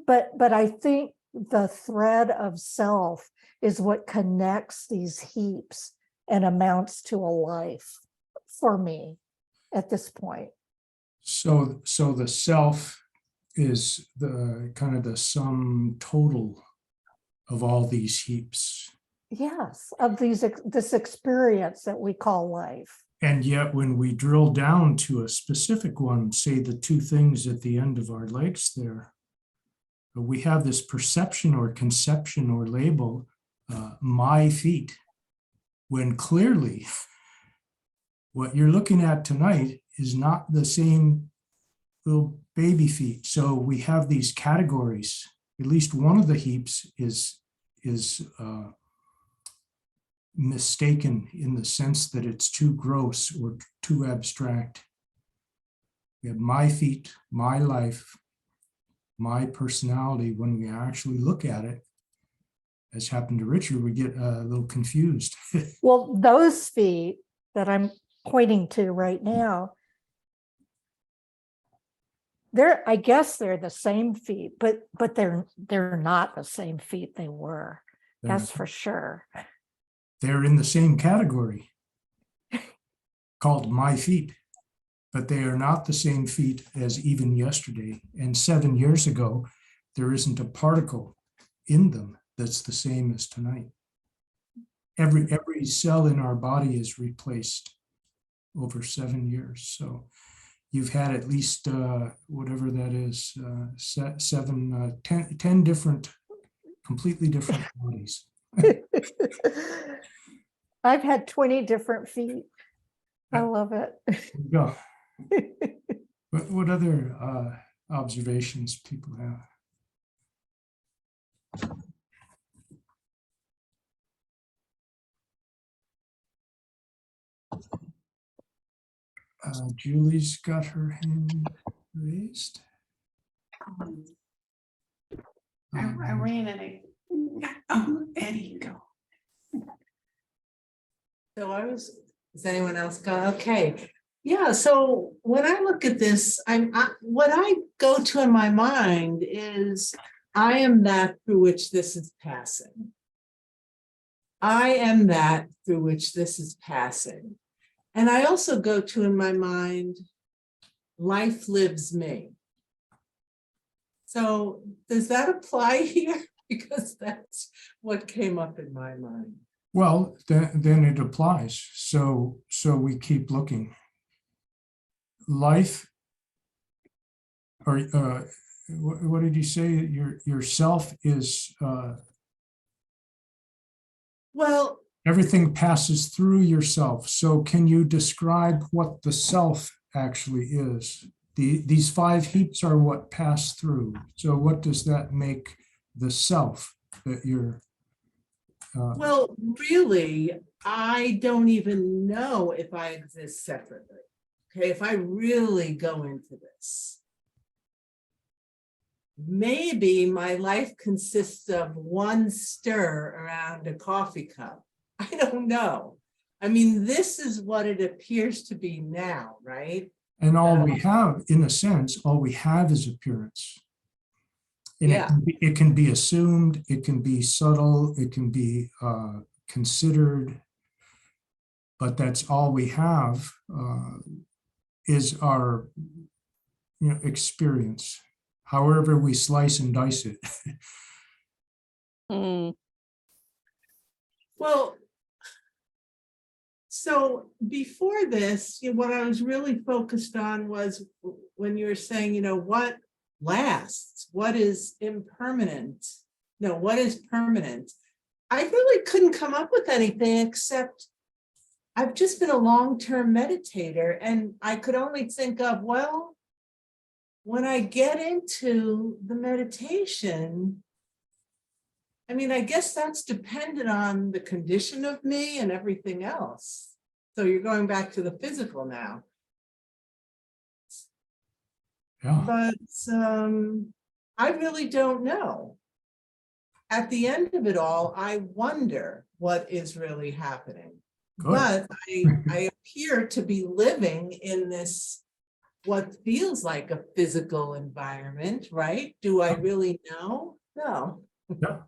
But I think the thread of self is what connects these heaps and amounts to a life for me at this point. So the self is the kind of the sum total of all these heaps. Yes, of this experience that we call life. And yet when we drill down to a specific one, say the two things at the end of our legs there, we have this perception or conception or label, my feet, when clearly what you're looking at tonight is not the same little baby feet. So we have these categories. At least one of the heaps is mistaken in the sense that it's too gross or too abstract. We have my feet, my life, my personality. When we actually look at it, as happened to Richard, we get a little confused. Well, those feet that I'm pointing to right now, I guess they're the same feet, but they're not the same feet they were. That's for sure. They're in the same category called my feet, but they are not the same feet as even yesterday. And 7 years ago, there isn't a particle in them that's the same as tonight. Every cell in our body is replaced over 7 years. So you've had at least whatever that is, 10 different, completely different bodies. I've had 20 different feet. I love it. There you go. What other observations people have? Julie's got her hand raised. I ran and there you go. So is anyone else go? Okay. Yeah, so when I look at this, what I go to in my mind is, I am that through which this is passing. I am that through which this is passing. And I also go to in my mind, life lives me. So does that apply here? because that's what came up in my mind. Well, then it applies. So we keep looking. Life, or what did you say? Your self is Well, everything passes through yourself. So can you describe what the self actually is? These 5 heaps are what pass through. So what does that make the self that you're? well, really, I don't even know if I exist separately. Okay, if I really go into this, maybe my life consists of one stir around a coffee cup. I don't know. I mean, this is what it appears to be now, right? And all we have, in a sense, all we have is appearance. And Yeah. it can be assumed, it can be subtle, it can be considered, but that's all we have is our experience, however we slice and dice it. Well, so before this, what I was really focused on was when you were saying, what lasts, what is impermanent, what is permanent. I really couldn't come up with anything except I've just been a long-term meditator, and I could only think of, well, when I get into the meditation, I mean, I guess that's dependent on the condition of me and everything else. So you're going back to the physical now. Yeah. But I really don't know. At the end of it all, I wonder what is really happening. Good. But I appear to be living in this, what feels like a physical environment, right? Do I really know? No. Yeah.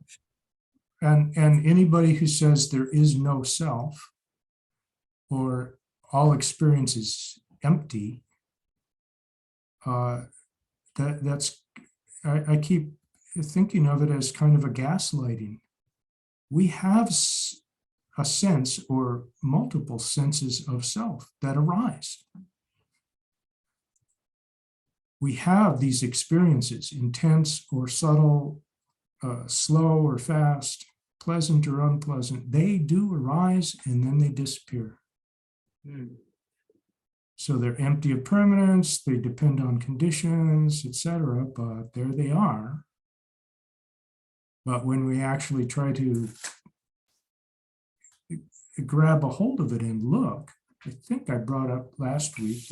And anybody who says there is no self or all experience is empty, that's I keep thinking of it as kind of a gaslighting. We have a sense or multiple senses of self that arise. We have these experiences, intense or subtle, slow or fast, pleasant or unpleasant. They do arise and then they disappear. So they're empty of permanence, they depend on conditions, etc., but there they are. But when we actually try to grab a hold of it and look, I think I brought up last week,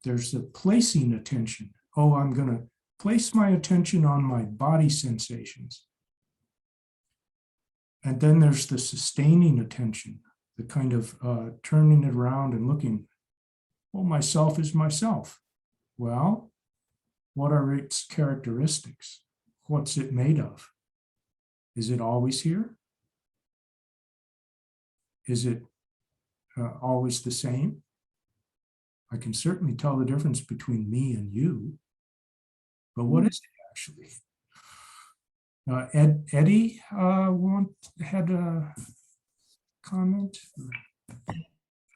there's the placing attention. Oh, I'm going to place my attention on my body sensations. And then there's the sustaining attention, the kind of turning it around and looking, well, myself is myself. Well, what are its characteristics? What's it made of? Is it always here? Is it always the same? I can certainly tell the difference between me and you, but what is it actually? Eddie had a comment.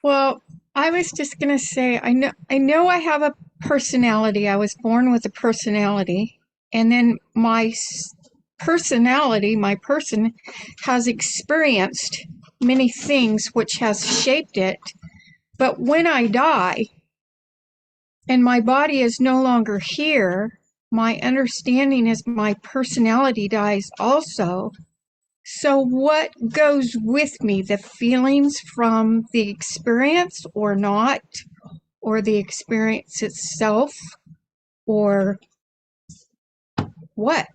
Well, I was just going to say, I know I have a personality. I was born with a personality, and then my personality, my person, has experienced many things which has shaped it. But when I die and my body is no longer here, my understanding is my personality dies also. So what goes with me? The feelings from the experience or not? Or the experience itself? Or what?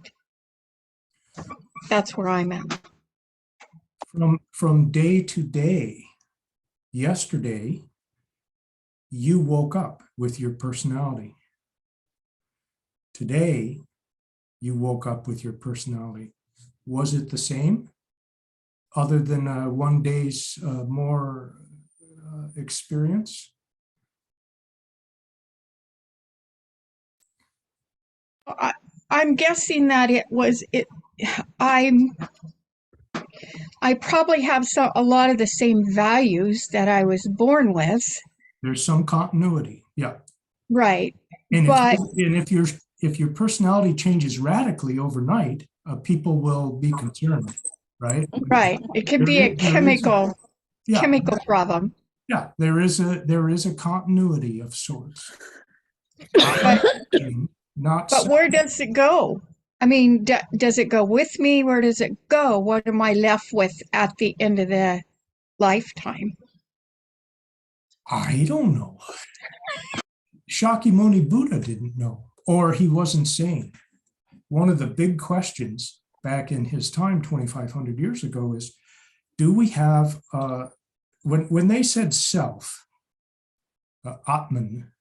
That's where I'm at. From day to day, yesterday, you woke up with your personality. Today, you woke up with your personality. Was it the same? Other than one day's more experience? I'm guessing that I probably have a lot of the same values that I was born with. There's some continuity, yeah. Right. And But if your personality changes radically overnight, people will be concerned, right? right. It could be a Yeah, chemical problem. yeah, there is a continuity of sorts. But Not But where does it go? I mean, does it go with me? Where does it go? What am I left with at the end of the lifetime? I don't know. Shakyamuni Buddha didn't know, or he wasn't sane. One of the big questions back in his time, 2,500 years ago, is, do we have, when they said self, Atman,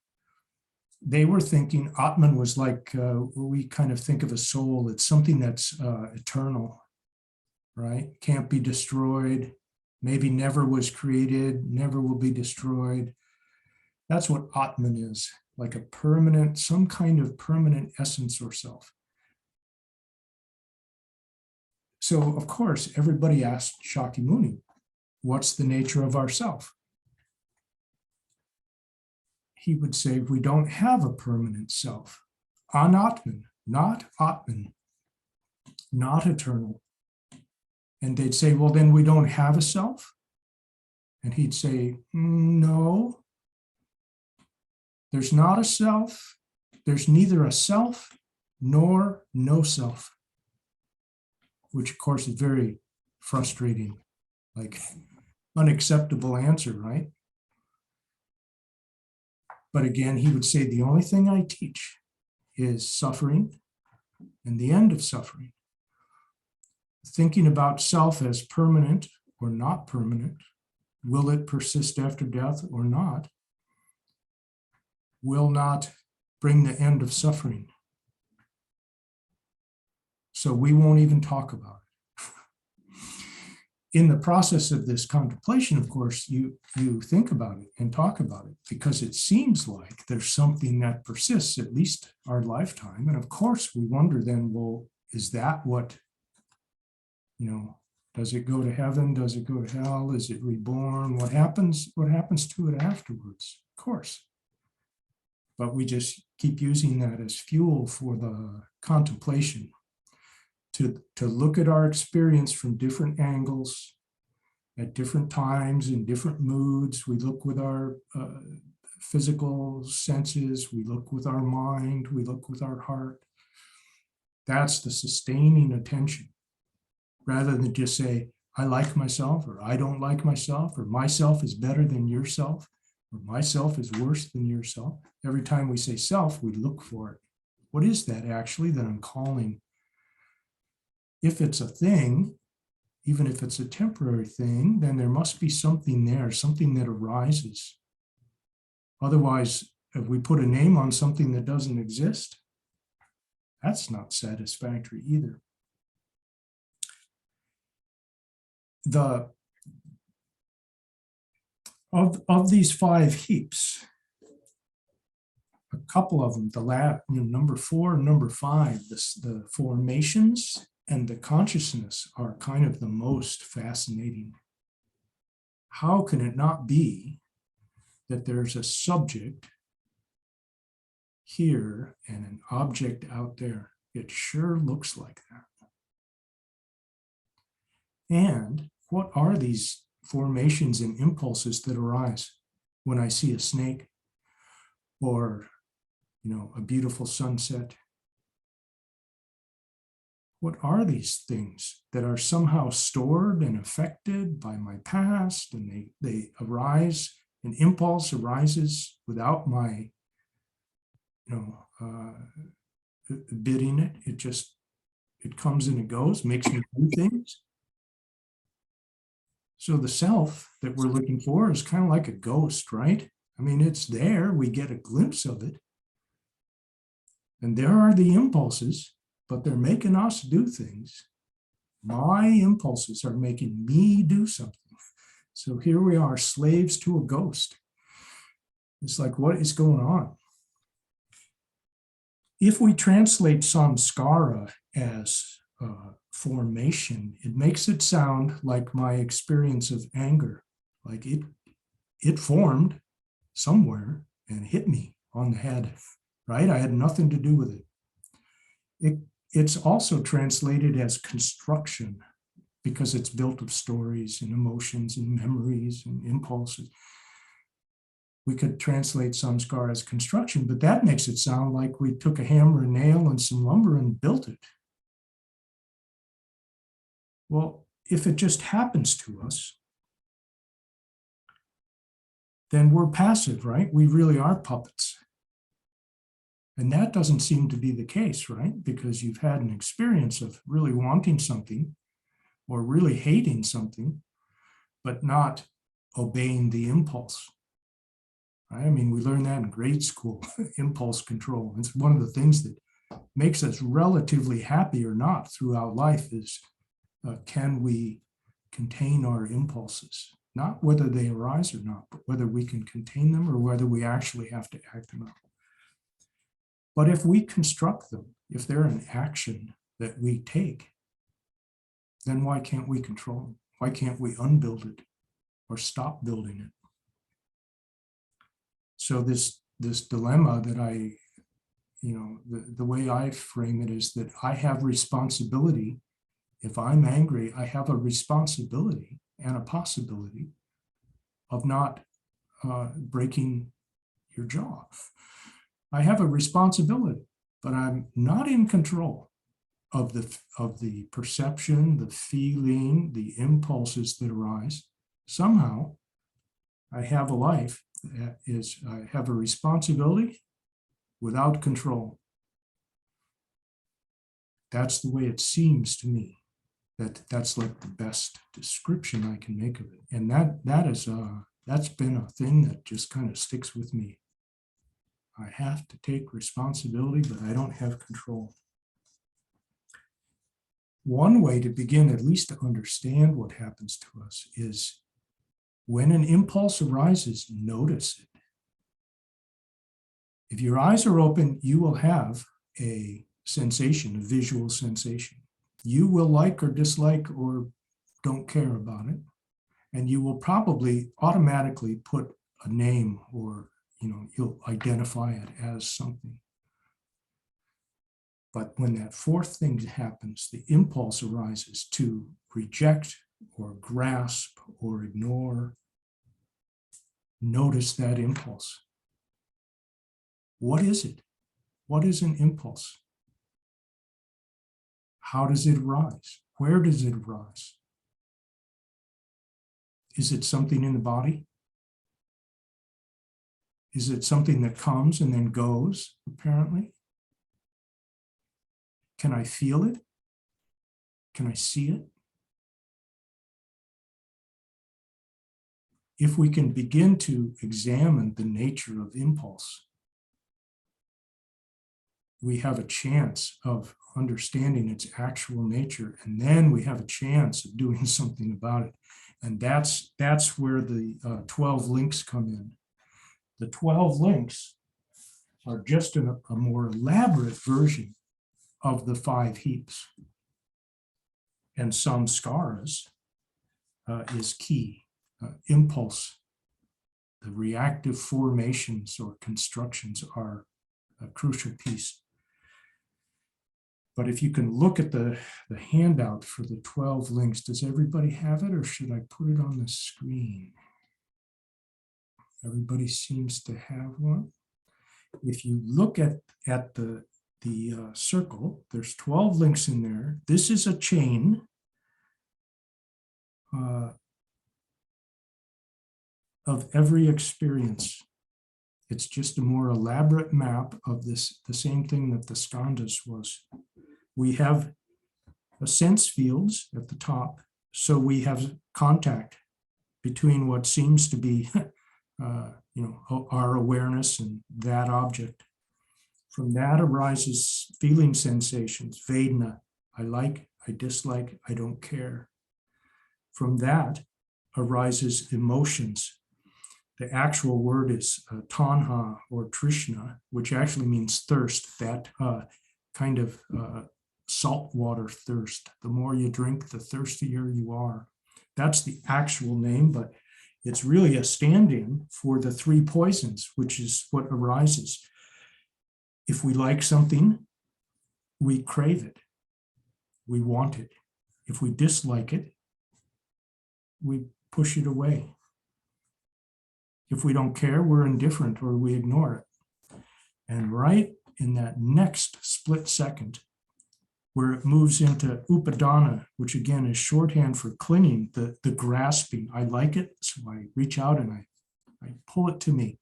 they were thinking Atman was like, we kind of think of a soul. It's something that's eternal, right? Can't be destroyed, maybe never was created, never will be destroyed. That's what Atman is, like a permanent, some kind of permanent essence or self. So, of course, everybody asked Shakyamuni, what's the nature of our self? He would say, we don't have a permanent self. Anatman, not Atman, not eternal. And they'd say, well, then we don't have a self? And he'd say, no, there's not a self. There's neither a self nor no self, which of course is very frustrating, like unacceptable answer, right? But again, he would say, the only thing I teach is suffering and the end of suffering. Thinking about self as permanent or not permanent, will it persist after death or not, will not bring the end of suffering. So we won't even talk about it. In the process of this contemplation, of course, you think about it and talk about it, because it seems like there's something that persists, at least our lifetime. And of course, we wonder then, well, is that what, does it go to heaven? Does it go to hell? Is it reborn? What happens to it afterwards? Of course. But we just keep using that as fuel for the contemplation, to look at our experience from different angles, at different times, in different moods. We look with our physical senses, we look with our mind, we look with our heart. That's the sustaining attention, rather than just say, I like myself, or I don't like myself, or myself is better than yourself, or myself is worse than yourself. Every time we say self, we look for it. What is that actually that I'm calling? If it's a thing, even if it's a temporary thing, then there must be something there, something that arises. Otherwise, if we put a name on something that doesn't exist, that's not satisfactory either. Of these 5 heaps, a couple of them, number 4 and number 5, the formations and the consciousness are kind of the most fascinating. How can it not be that there's a subject here and an object out there? It sure looks like that. And what are these formations and impulses that arise when I see a snake, or a beautiful sunset? What are these things that are somehow stored and affected by my past, and they arise, an impulse arises without my bidding it. It comes and it goes, makes me do things. So the self that we're looking for is kind of like a ghost, right? I mean, it's there, we get a glimpse of it. And there are the impulses, but they're making us do things. My impulses are making me do something. So here we are, slaves to a ghost. It's like, what is going on? If we translate samskara as formation, it makes it sound like my experience of anger, like it formed somewhere and hit me on the head, right? I had nothing to do with it. It's also translated as construction because it's built of stories and emotions and memories and impulses. We could translate samskara as construction, but that makes it sound like we took a hammer and nail and some lumber and built it. Well, if it just happens to us, then we're passive, right? We really are puppets. And that doesn't seem to be the case, right? Because you've had an experience of really wanting something or really hating something, but not obeying the impulse. I mean, we learn that in grade school, impulse control. It's one of the things that makes us relatively happy or not throughout life is, can we contain our impulses? Not whether they arise or not, but whether we can contain them or whether we actually have to act them out. But if we construct them, if they're an action that we take, then why can't we control them? Why can't we unbuild it or stop building it? So this dilemma that the way I frame it is that I have responsibility. If I'm angry, I have a responsibility and a possibility of not breaking your jaw. I have a responsibility, but I'm not in control of the perception, the feeling, the impulses that arise. Somehow, I have a life that is, I have a responsibility without control. That's the way it seems to me. That's like the best description I can make of it. And that's been a thing that just kind of sticks with me. I have to take responsibility, but I don't have control. One way to begin, at least to understand what happens to us, is when an impulse arises, notice it. If your eyes are open, you will have a sensation, a visual sensation. You will like or dislike or don't care about it. And you will probably automatically put a name or you'll identify it as something. But when that fourth thing happens, the impulse arises to reject or grasp or ignore. Notice that impulse. What is it? What is an impulse? How does it arise? Where does it arise? Is it something in the body? Is it something that comes and then goes, apparently? Can I feel it? Can I see it? If we can begin to examine the nature of impulse, we have a chance of understanding its actual nature, and then we have a chance of doing something about it. And that's where the 12 links come in. The 12 links are just a more elaborate version of the 5 heaps. And samskaras is key. Impulse, the reactive formations or constructions are a crucial piece. But if you can look at the handout for the 12 links, does everybody have it, or should I put it on the screen? Everybody seems to have one. If you look at the circle, there's 12 links in there. This is a chain of every experience. It's just a more elaborate map of this, the same thing that the skandhas was. We have a sense fields at the top, so we have contact between what seems to be our awareness and that object. From that arises feeling sensations, vedana, I like, I dislike, I don't care. From that arises emotions. The actual word is tanha or trishna, which actually means thirst, that kind of saltwater thirst. The more you drink, the thirstier you are. That's the actual name, but it's really a stand-in for the three poisons, which is what arises. If we like something, we crave it. We want it. If we dislike it, we push it away. If we don't care, we're indifferent or we ignore it. And right in that next split second, where it moves into upadana, which again is shorthand for clinging, the grasping. I like it, so I reach out and I pull it to me.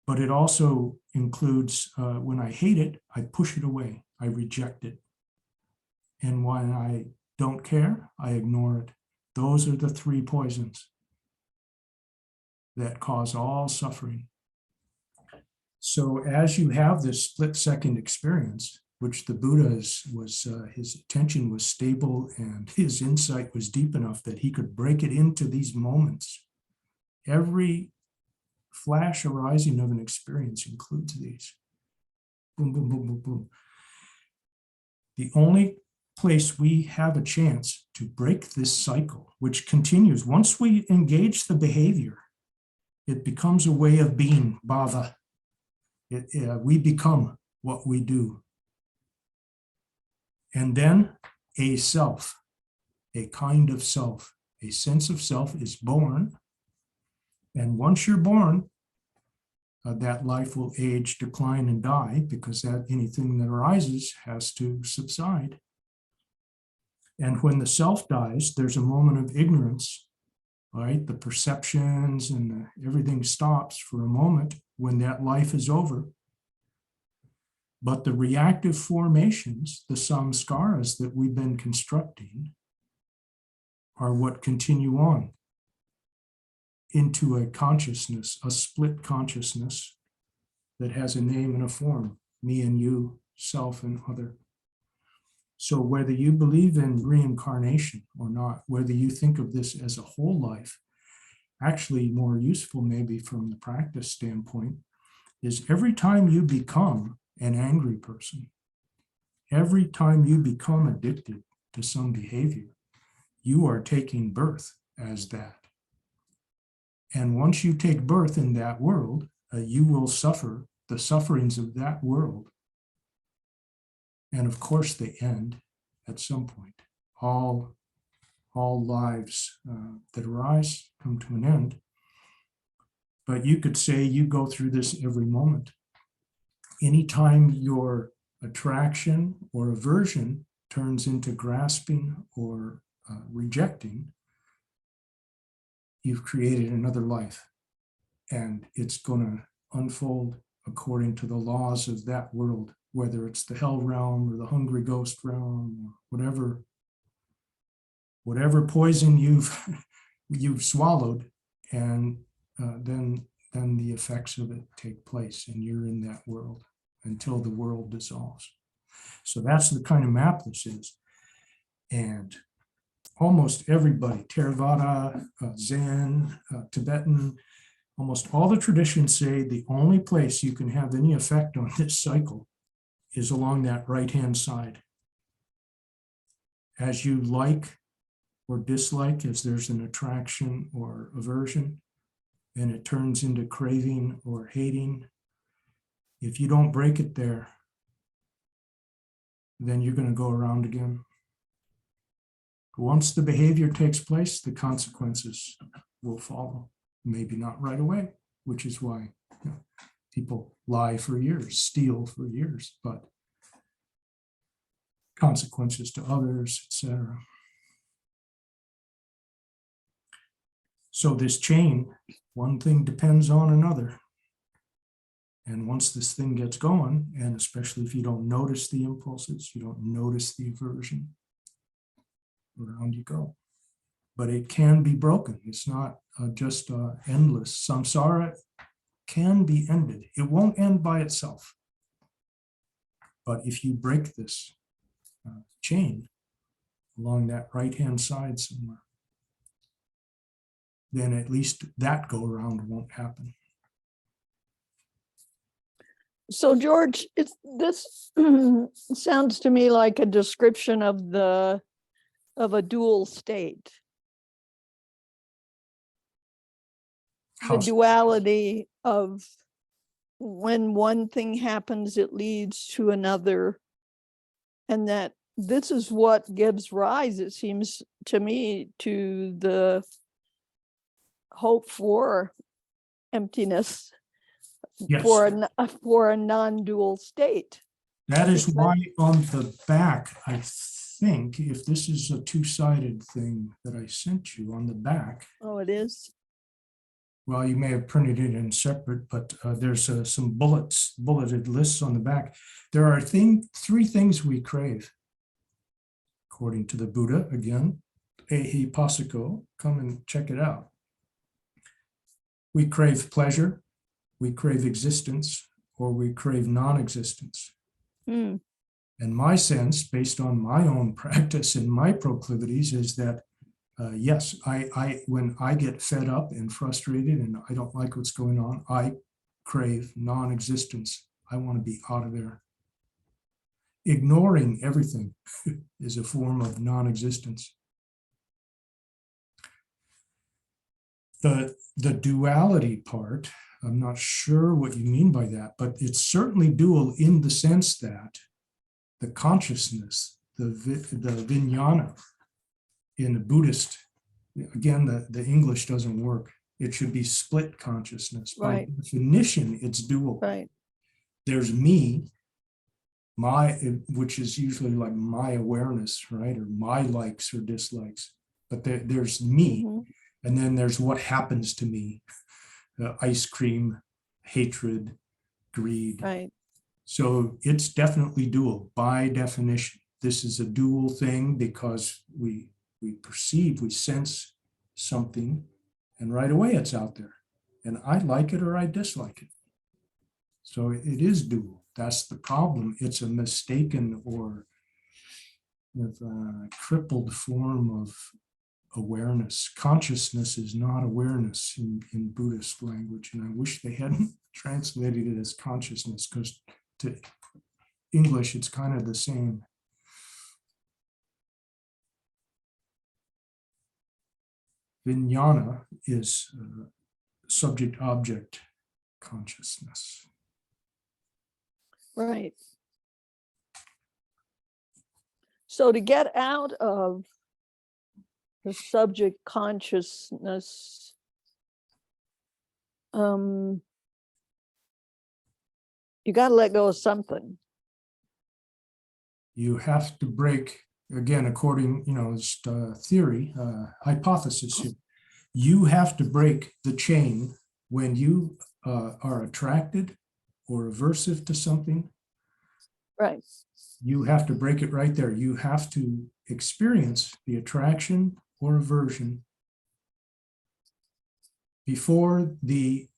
But it also includes when I hate it, I push it away, I reject it. And when I don't care, I ignore it. Those are the three poisons that cause all suffering. So as you have this split second experience, which the Buddha's was, his attention was stable and his insight was deep enough that he could break it into these moments. Every flash arising of an experience includes these. Boom, boom, boom, boom, boom. The only place we have a chance to break this cycle, which continues, once we engage the behavior, it becomes a way of being, bhava. We become what we do. And then a self, a kind of self, a sense of self is born. And once you're born, that life will age, decline, and die, because that anything that arises has to subside. And when the self dies, there's a moment of ignorance, right? The perceptions and everything stops for a moment when that life is over. But the reactive formations, the samskaras that we've been constructing, are what continue on into a consciousness, a split consciousness that has a name and a form, me and you, self and other. So whether you believe in reincarnation or not, whether you think of this as a whole life, actually more useful maybe from the practice standpoint, is every time you become an angry person, every time you become addicted to some behavior, you are taking birth as that. And once you take birth in that world, you will suffer the sufferings of that world. And of course, they end at some point. All lives that arise come to an end. But you could say you go through this every moment. Anytime your attraction or aversion turns into grasping or rejecting, you've created another life, and it's going to unfold according to the laws of that world, whether it's the hell realm or the hungry ghost realm, or whatever poison you've swallowed, and then the effects of it take place, and you're in that world until the world dissolves. So that's the kind of map this is. And almost everybody, Theravada, Zen, Tibetan, almost all the traditions say the only place you can have any effect on this cycle is along that right-hand side. As you like or dislike, as there's an attraction or aversion, and it turns into craving or hating, if you don't break it there, then you're going to go around again. Once the behavior takes place, the consequences will follow. Maybe not right away, which is why people lie for years, steal for years, but consequences to others, etc. So this chain, one thing depends on another. And once this thing gets going, and especially if you don't notice the impulses, you don't notice the aversion, around you go. But it can be broken. It's not just endless. Samsara can be ended. It won't end by itself. But if you break this chain along that right-hand side somewhere, then at least that go around won't happen. So George, this sounds to me like a description of a dual state. The How- duality of when one thing happens, it leads to another. And that this is what gives rise, it seems to me, to the hope for emptiness, Yes. for a non-dual state. That is Is that- why on the back, I think, if this is a two-sided thing that I sent you on the back, Oh, it is? well, you may have printed it in separate, but there's some bulleted lists on the back. There are three things we crave. According to the Buddha, again, ehipassiko, come and check it out. We crave pleasure, we crave existence, or we crave non-existence. Hmm. And my sense, based on my own practice and my proclivities, is that yes, when I get fed up and frustrated and I don't like what's going on, I crave non-existence. I want to be out of there. Ignoring everything is a form of non-existence. The duality part, I'm not sure what you mean by that, but it's certainly dual in the sense that the consciousness, the vijnana, in the Buddhist, again, the English doesn't work. It should be split consciousness. Right. By definition, it's dual. Right. There's me, which is usually like my awareness, right? Or my likes or dislikes. But there's me, Mhm. and then there's what happens to me. Ice cream, hatred, greed. Right. So it's definitely dual by definition. This is a dual thing because we perceive, we sense something, and right away it's out there. And I like it or I dislike it. So it is dual. That's the problem. It's a mistaken or crippled form of awareness. Consciousness is not awareness in Buddhist language. And I wish they hadn't translated it as consciousness, because to English, it's kind of the same. Vijnana is subject-object consciousness. Right. So to get out of the subject consciousness, you got to let go of something. You have to break, again, according, it's theory, hypothesis here. You have to break the chain when you are attracted or aversive to something. Right. You have to break it right there. You have to experience the attraction or aversion before the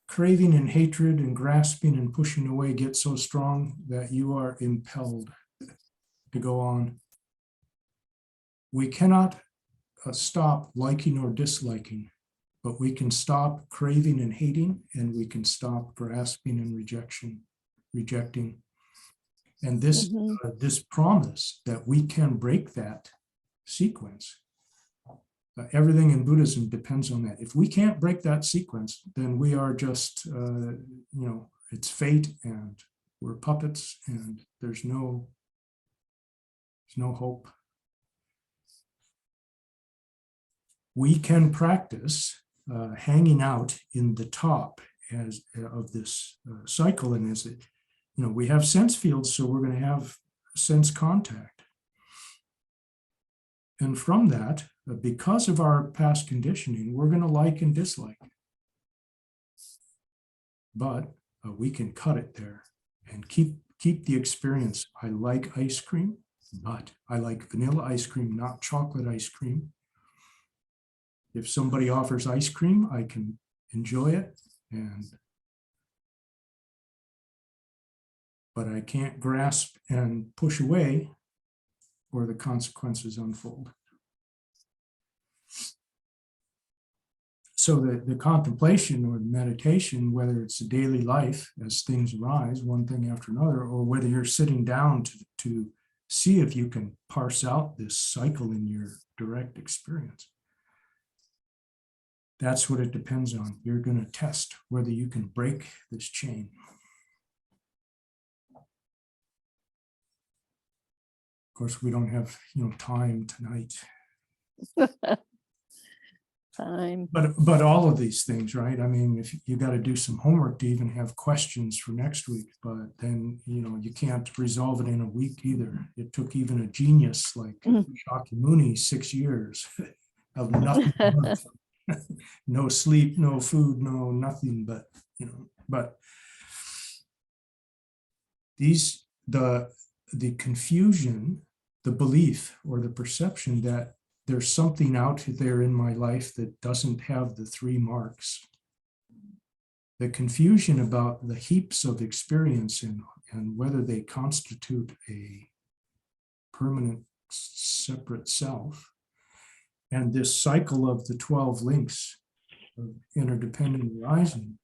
craving and hatred and grasping and pushing away get so strong that you are impelled to go on. We cannot stop liking or disliking, but we can stop craving and hating, and we can stop grasping and rejecting. And this this promise that we can break that sequence, everything in Buddhism depends on that. If we can't break that sequence, then we are just, it's fate, and we're puppets, and there's no hope. We can practice hanging out in the top of this cycle, and as it, we have sense fields, so we're going to have sense contact. And from that, because of our past conditioning, we're going to like and dislike. But we can cut it there and keep the experience. I like ice cream, but I like vanilla ice cream, not chocolate ice cream. If somebody offers ice cream, I can enjoy it, but I can't grasp and push away, or the consequences unfold. So the contemplation or meditation, whether it's a daily life as things arise, one thing after another, or whether you're sitting down to see if you can parse out this cycle in your direct experience. That's what it depends on. You're going to test whether you can break this chain. Of course, we don't have, time tonight. Time. But all of these things, right? I mean, if you got to do some homework to even have questions for next week, but then, you can't resolve it in a week either. It took even a genius like Shakyamuni 6 years of nothing, no sleep, no food, no nothing, but the confusion, the belief or the perception that there's something out there in my life that doesn't have the 3 marks. The confusion about the heaps of experience and whether they constitute a permanent separate self. And this cycle of the 12 links of interdependent arising,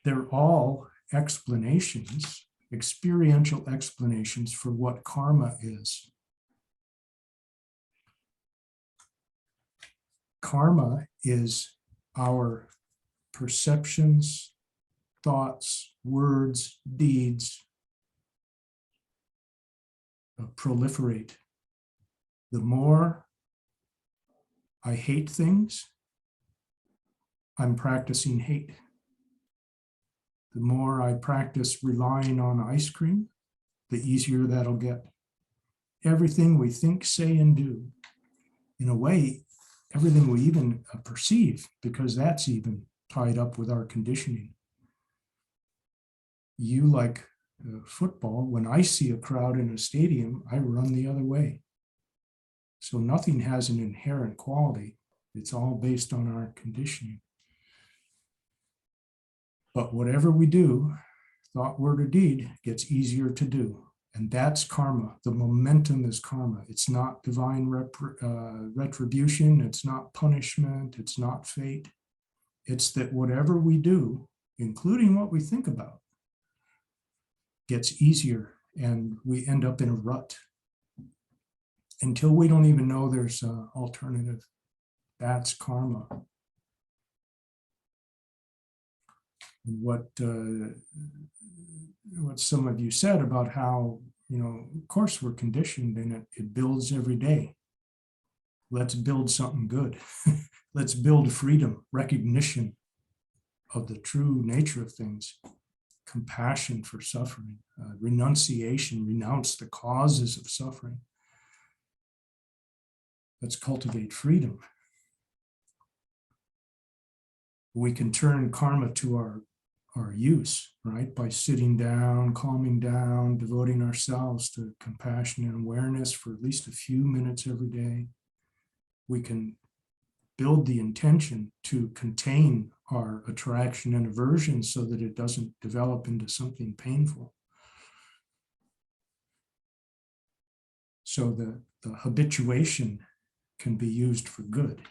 they're all explanations, experiential explanations for what karma is. Karma is our perceptions, thoughts, words, deeds proliferate. The more I hate things, I'm practicing hate. The more I practice relying on ice cream, the easier that'll get. Everything we think, say, and do, in a way, everything we even perceive, because that's even tied up with our conditioning. You like football, when I see a crowd in a stadium, I run the other way. So nothing has an inherent quality. It's all based on our conditioning. But whatever we do, thought, word, or deed, gets easier to do. And that's karma. The momentum is karma. It's not divine retribution. It's not punishment. It's not fate. It's that whatever we do, including what we think about, gets easier, and we end up in a rut until we don't even know there's an alternative. That's karma. What some of you said about how, of course we're conditioned and it builds every day. Let's build something good. Let's build freedom, recognition of the true nature of things, compassion for suffering, renunciation, renounce the causes of suffering. Let's cultivate freedom. We can turn karma to our use, right? By sitting down, calming down, devoting ourselves to compassion and awareness for at least a few minutes every day. We can build the intention to contain our attraction and aversion so that it doesn't develop into something painful. So the habituation can be used for good.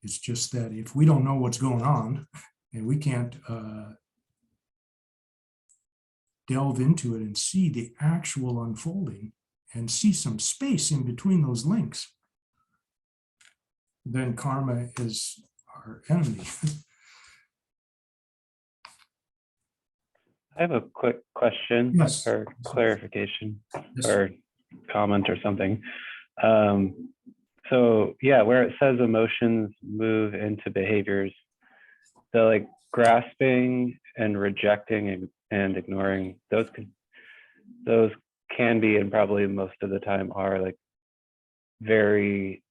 It's just that if we don't know what's going on and we can't delve into it and see the actual unfolding and see some space in between those links, then karma is our enemy. I have a quick question Yes. or clarification Yes. or comment or something. So yeah, where it says emotions move into behaviors, the like grasping and rejecting and ignoring, those can be, and probably most of the time are, like very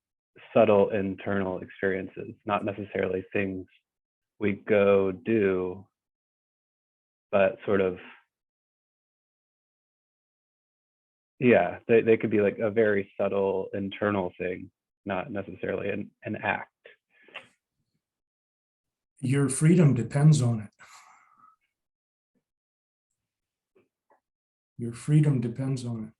subtle internal experiences, not necessarily things we go do, but sort of, yeah, they could be like a very subtle internal thing, not necessarily an act. Your freedom depends on it. Your freedom depends on it.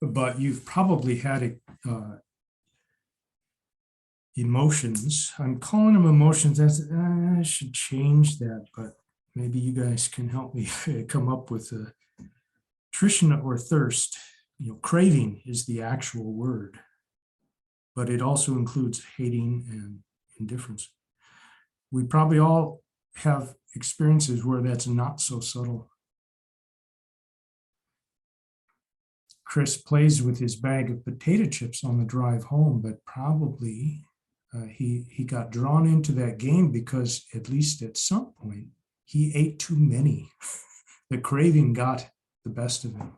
But you've probably had emotions. I'm calling them emotions. I should change that, but maybe you guys can help me come up with a trishna or thirst. Craving is the actual word, but it also includes hating and indifference. We probably all have experiences where that's not so subtle. Chris plays with his bag of potato chips on the drive home, but probably he got drawn into that game because at least at some point he ate too many. The craving got the best of him.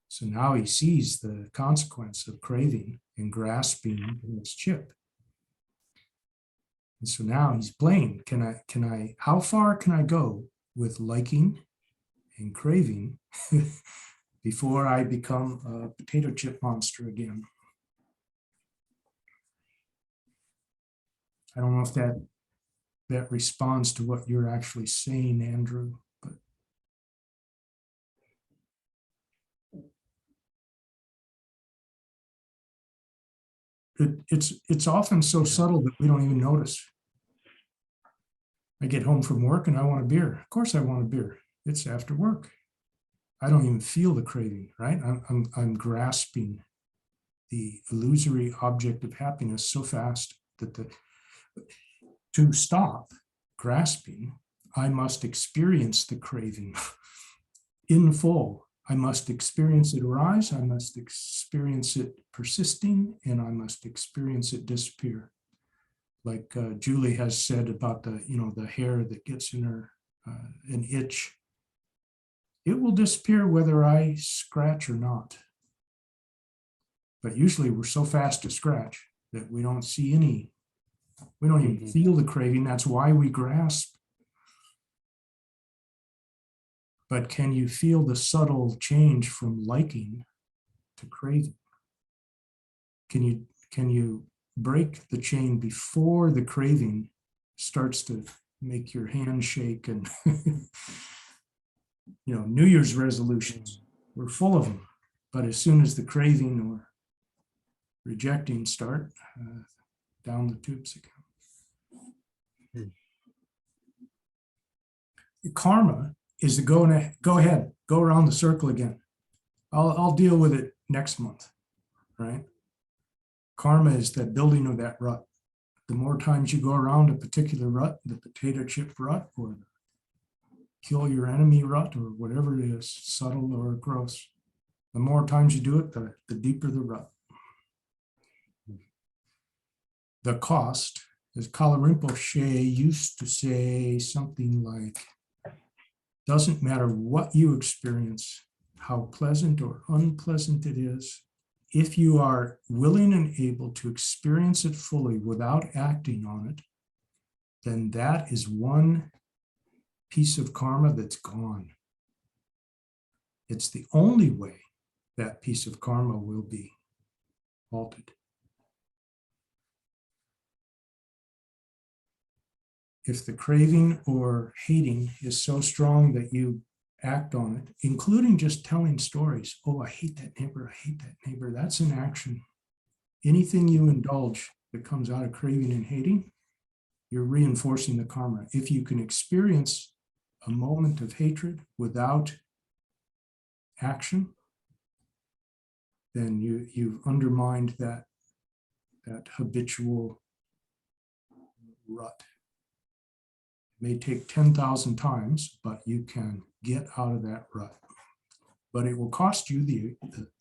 So now he sees the consequence of craving and grasping his chip. And so now he's playing. How far can I go with liking and craving before I become a potato chip monster again? I don't know if that responds to what you're actually saying, Andrew, but it's often so subtle that we don't even notice. I get home from work and I want a beer. Of course I want a beer. It's after work. I don't even feel the craving, right? I'm grasping the illusory object of happiness so fast that to stop grasping, I must experience the craving in full. I must experience it arise, I must experience it persisting, and I must experience it disappear. Like Julie has said about the hair that gets in her, an itch. It will disappear whether I scratch or not. But usually we're so fast to scratch that we don't see any. We don't even feel the craving. That's why we grasp. But can you feel the subtle change from liking to craving? Can you break the chain before the craving starts to make your hand shake? And New Year's resolutions, we're full of them. But as soon as the craving or rejecting start, down the tubes again. Karma is to go ahead, go around the circle again. I'll deal with it next month, right? Karma is that building of that rut. The more times you go around a particular rut, the potato chip rut or the kill your enemy rut or whatever it is, subtle or gross, the more times you do it, the deeper the rut. The cost, as Kala Rinpoche used to say something like, doesn't matter what you experience, how pleasant or unpleasant it is, if you are willing and able to experience it fully without acting on it, then that is one piece of karma that's gone. It's the only way that piece of karma will be altered. If the craving or hating is so strong that you act on it, including just telling stories, oh, I hate that neighbor, that's an action. Anything you indulge that comes out of craving and hating, you're reinforcing the karma. If you can experience a moment of hatred without action, then you've undermined that habitual rut. May take 10,000 times, but you can get out of that rut. But it will cost you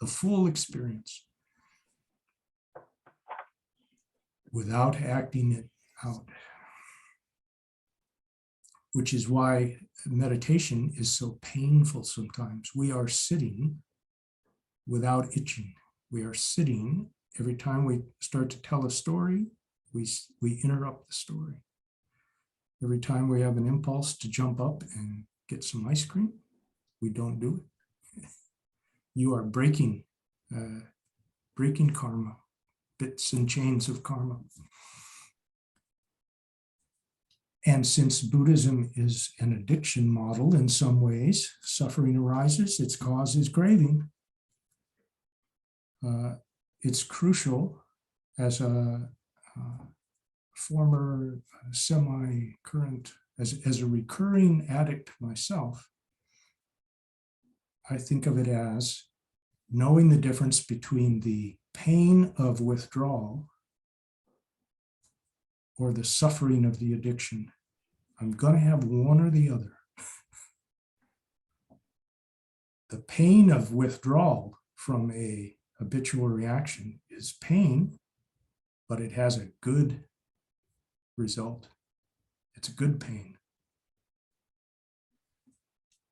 the full experience without acting it out. Which is why meditation is so painful sometimes. We are sitting without itching. We are sitting, every time we start to tell a story, we interrupt the story. Every time we have an impulse to jump up and get some ice cream, we don't do it. You are breaking karma, bits and chains of karma. And since Buddhism is an addiction model in some ways, suffering arises, its cause is craving. It's crucial as a former semi-current, as a recurring addict myself, I think of it as knowing the difference between the pain of withdrawal or the suffering of the addiction. I'm going to have one or the other. The pain of withdrawal from a habitual reaction is pain, but it has a good result. It's a good pain.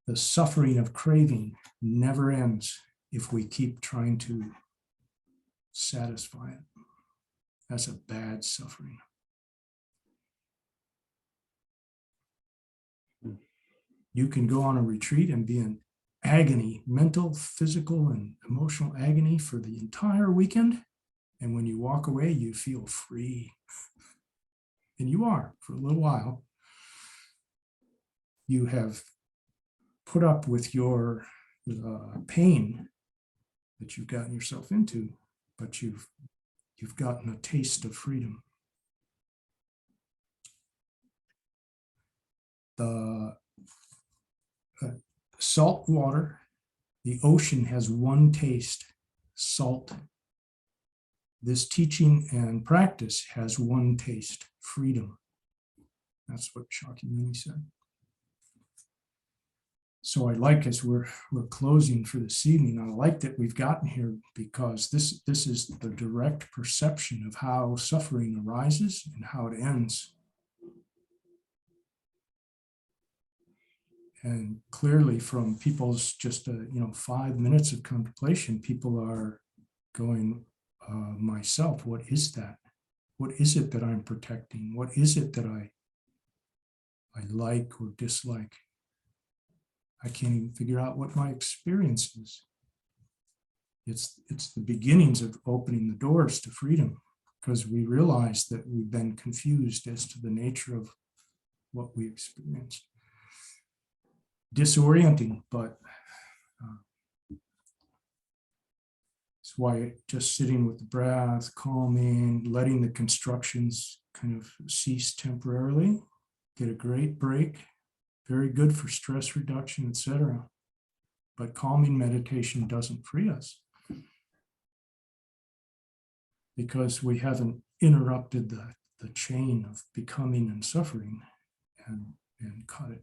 The suffering of craving never ends if we keep trying to satisfy it. That's a bad suffering. You can go on a retreat and be in agony, mental, physical, and emotional agony for the entire weekend. And when you walk away, you feel free. And you are for a little while. You have put up with your pain that you've gotten yourself into, but you've gotten a taste of freedom. The salt water, the ocean has one taste, salt. This teaching and practice has one taste, freedom. That's what Shakyamuni said. So I like, as we're closing for this evening, I like that we've gotten here because this is the direct perception of how suffering arises and how it ends. And clearly from people's just 5 minutes of contemplation, people are going, myself, what is that? What is it that I'm protecting? What is it that I like or dislike? I can't even figure out what my experience is. It's the beginnings of opening the doors to freedom, because we realize that we've been confused as to the nature of what we experience. Disorienting, but it's why just sitting with the breath, calming, letting the constructions kind of cease temporarily, get a great break, very good for stress reduction, etc. But calming meditation doesn't free us because we haven't interrupted the chain of becoming and suffering and cut it.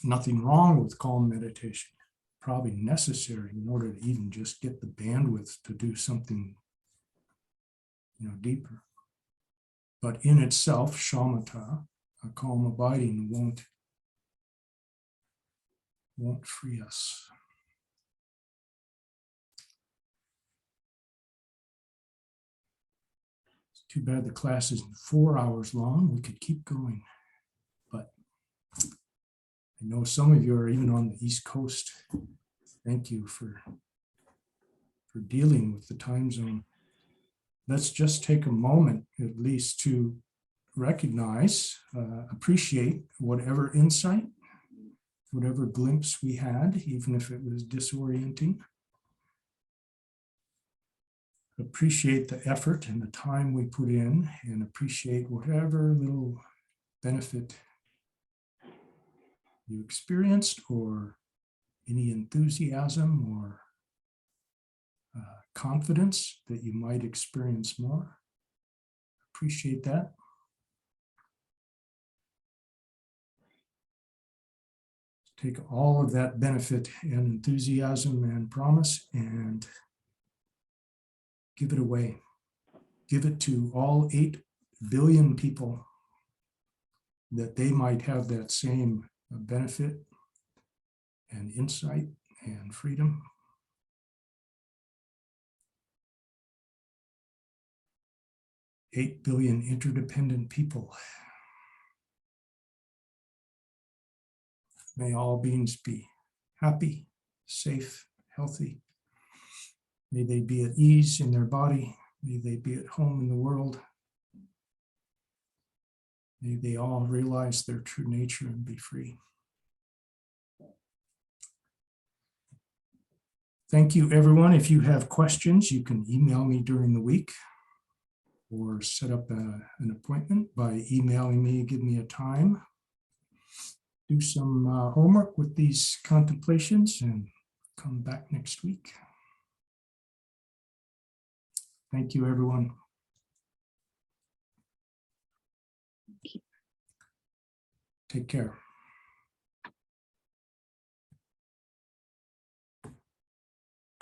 Nothing wrong with calm meditation, probably necessary in order to even just get the bandwidth to do something deeper. But in itself, shamatha, a calm abiding, won't free us. It's too bad the class isn't 4 hours long. We could keep going, but I know some of you are even on the East Coast. Thank you for dealing with the time zone. Let's just take a moment at least to recognize, appreciate whatever insight, whatever glimpse we had, even if it was disorienting. Appreciate the effort and the time we put in, and appreciate whatever little benefit you experienced, or any enthusiasm or confidence that you might experience more. Appreciate that. Take all of that benefit and enthusiasm and promise and give it away. Give it to all 8 billion people, that they might have that same benefit and insight and freedom. $8 billion interdependent people. May all beings be happy, safe, healthy. May they be at ease in their body. May they be at home in the world. May they all realize their true nature and be free. Thank you, everyone. If you have questions, you can email me during the week, or set up an appointment by emailing me, give me a time. Do some homework with these contemplations and come back next week. Thank you, everyone. Take care.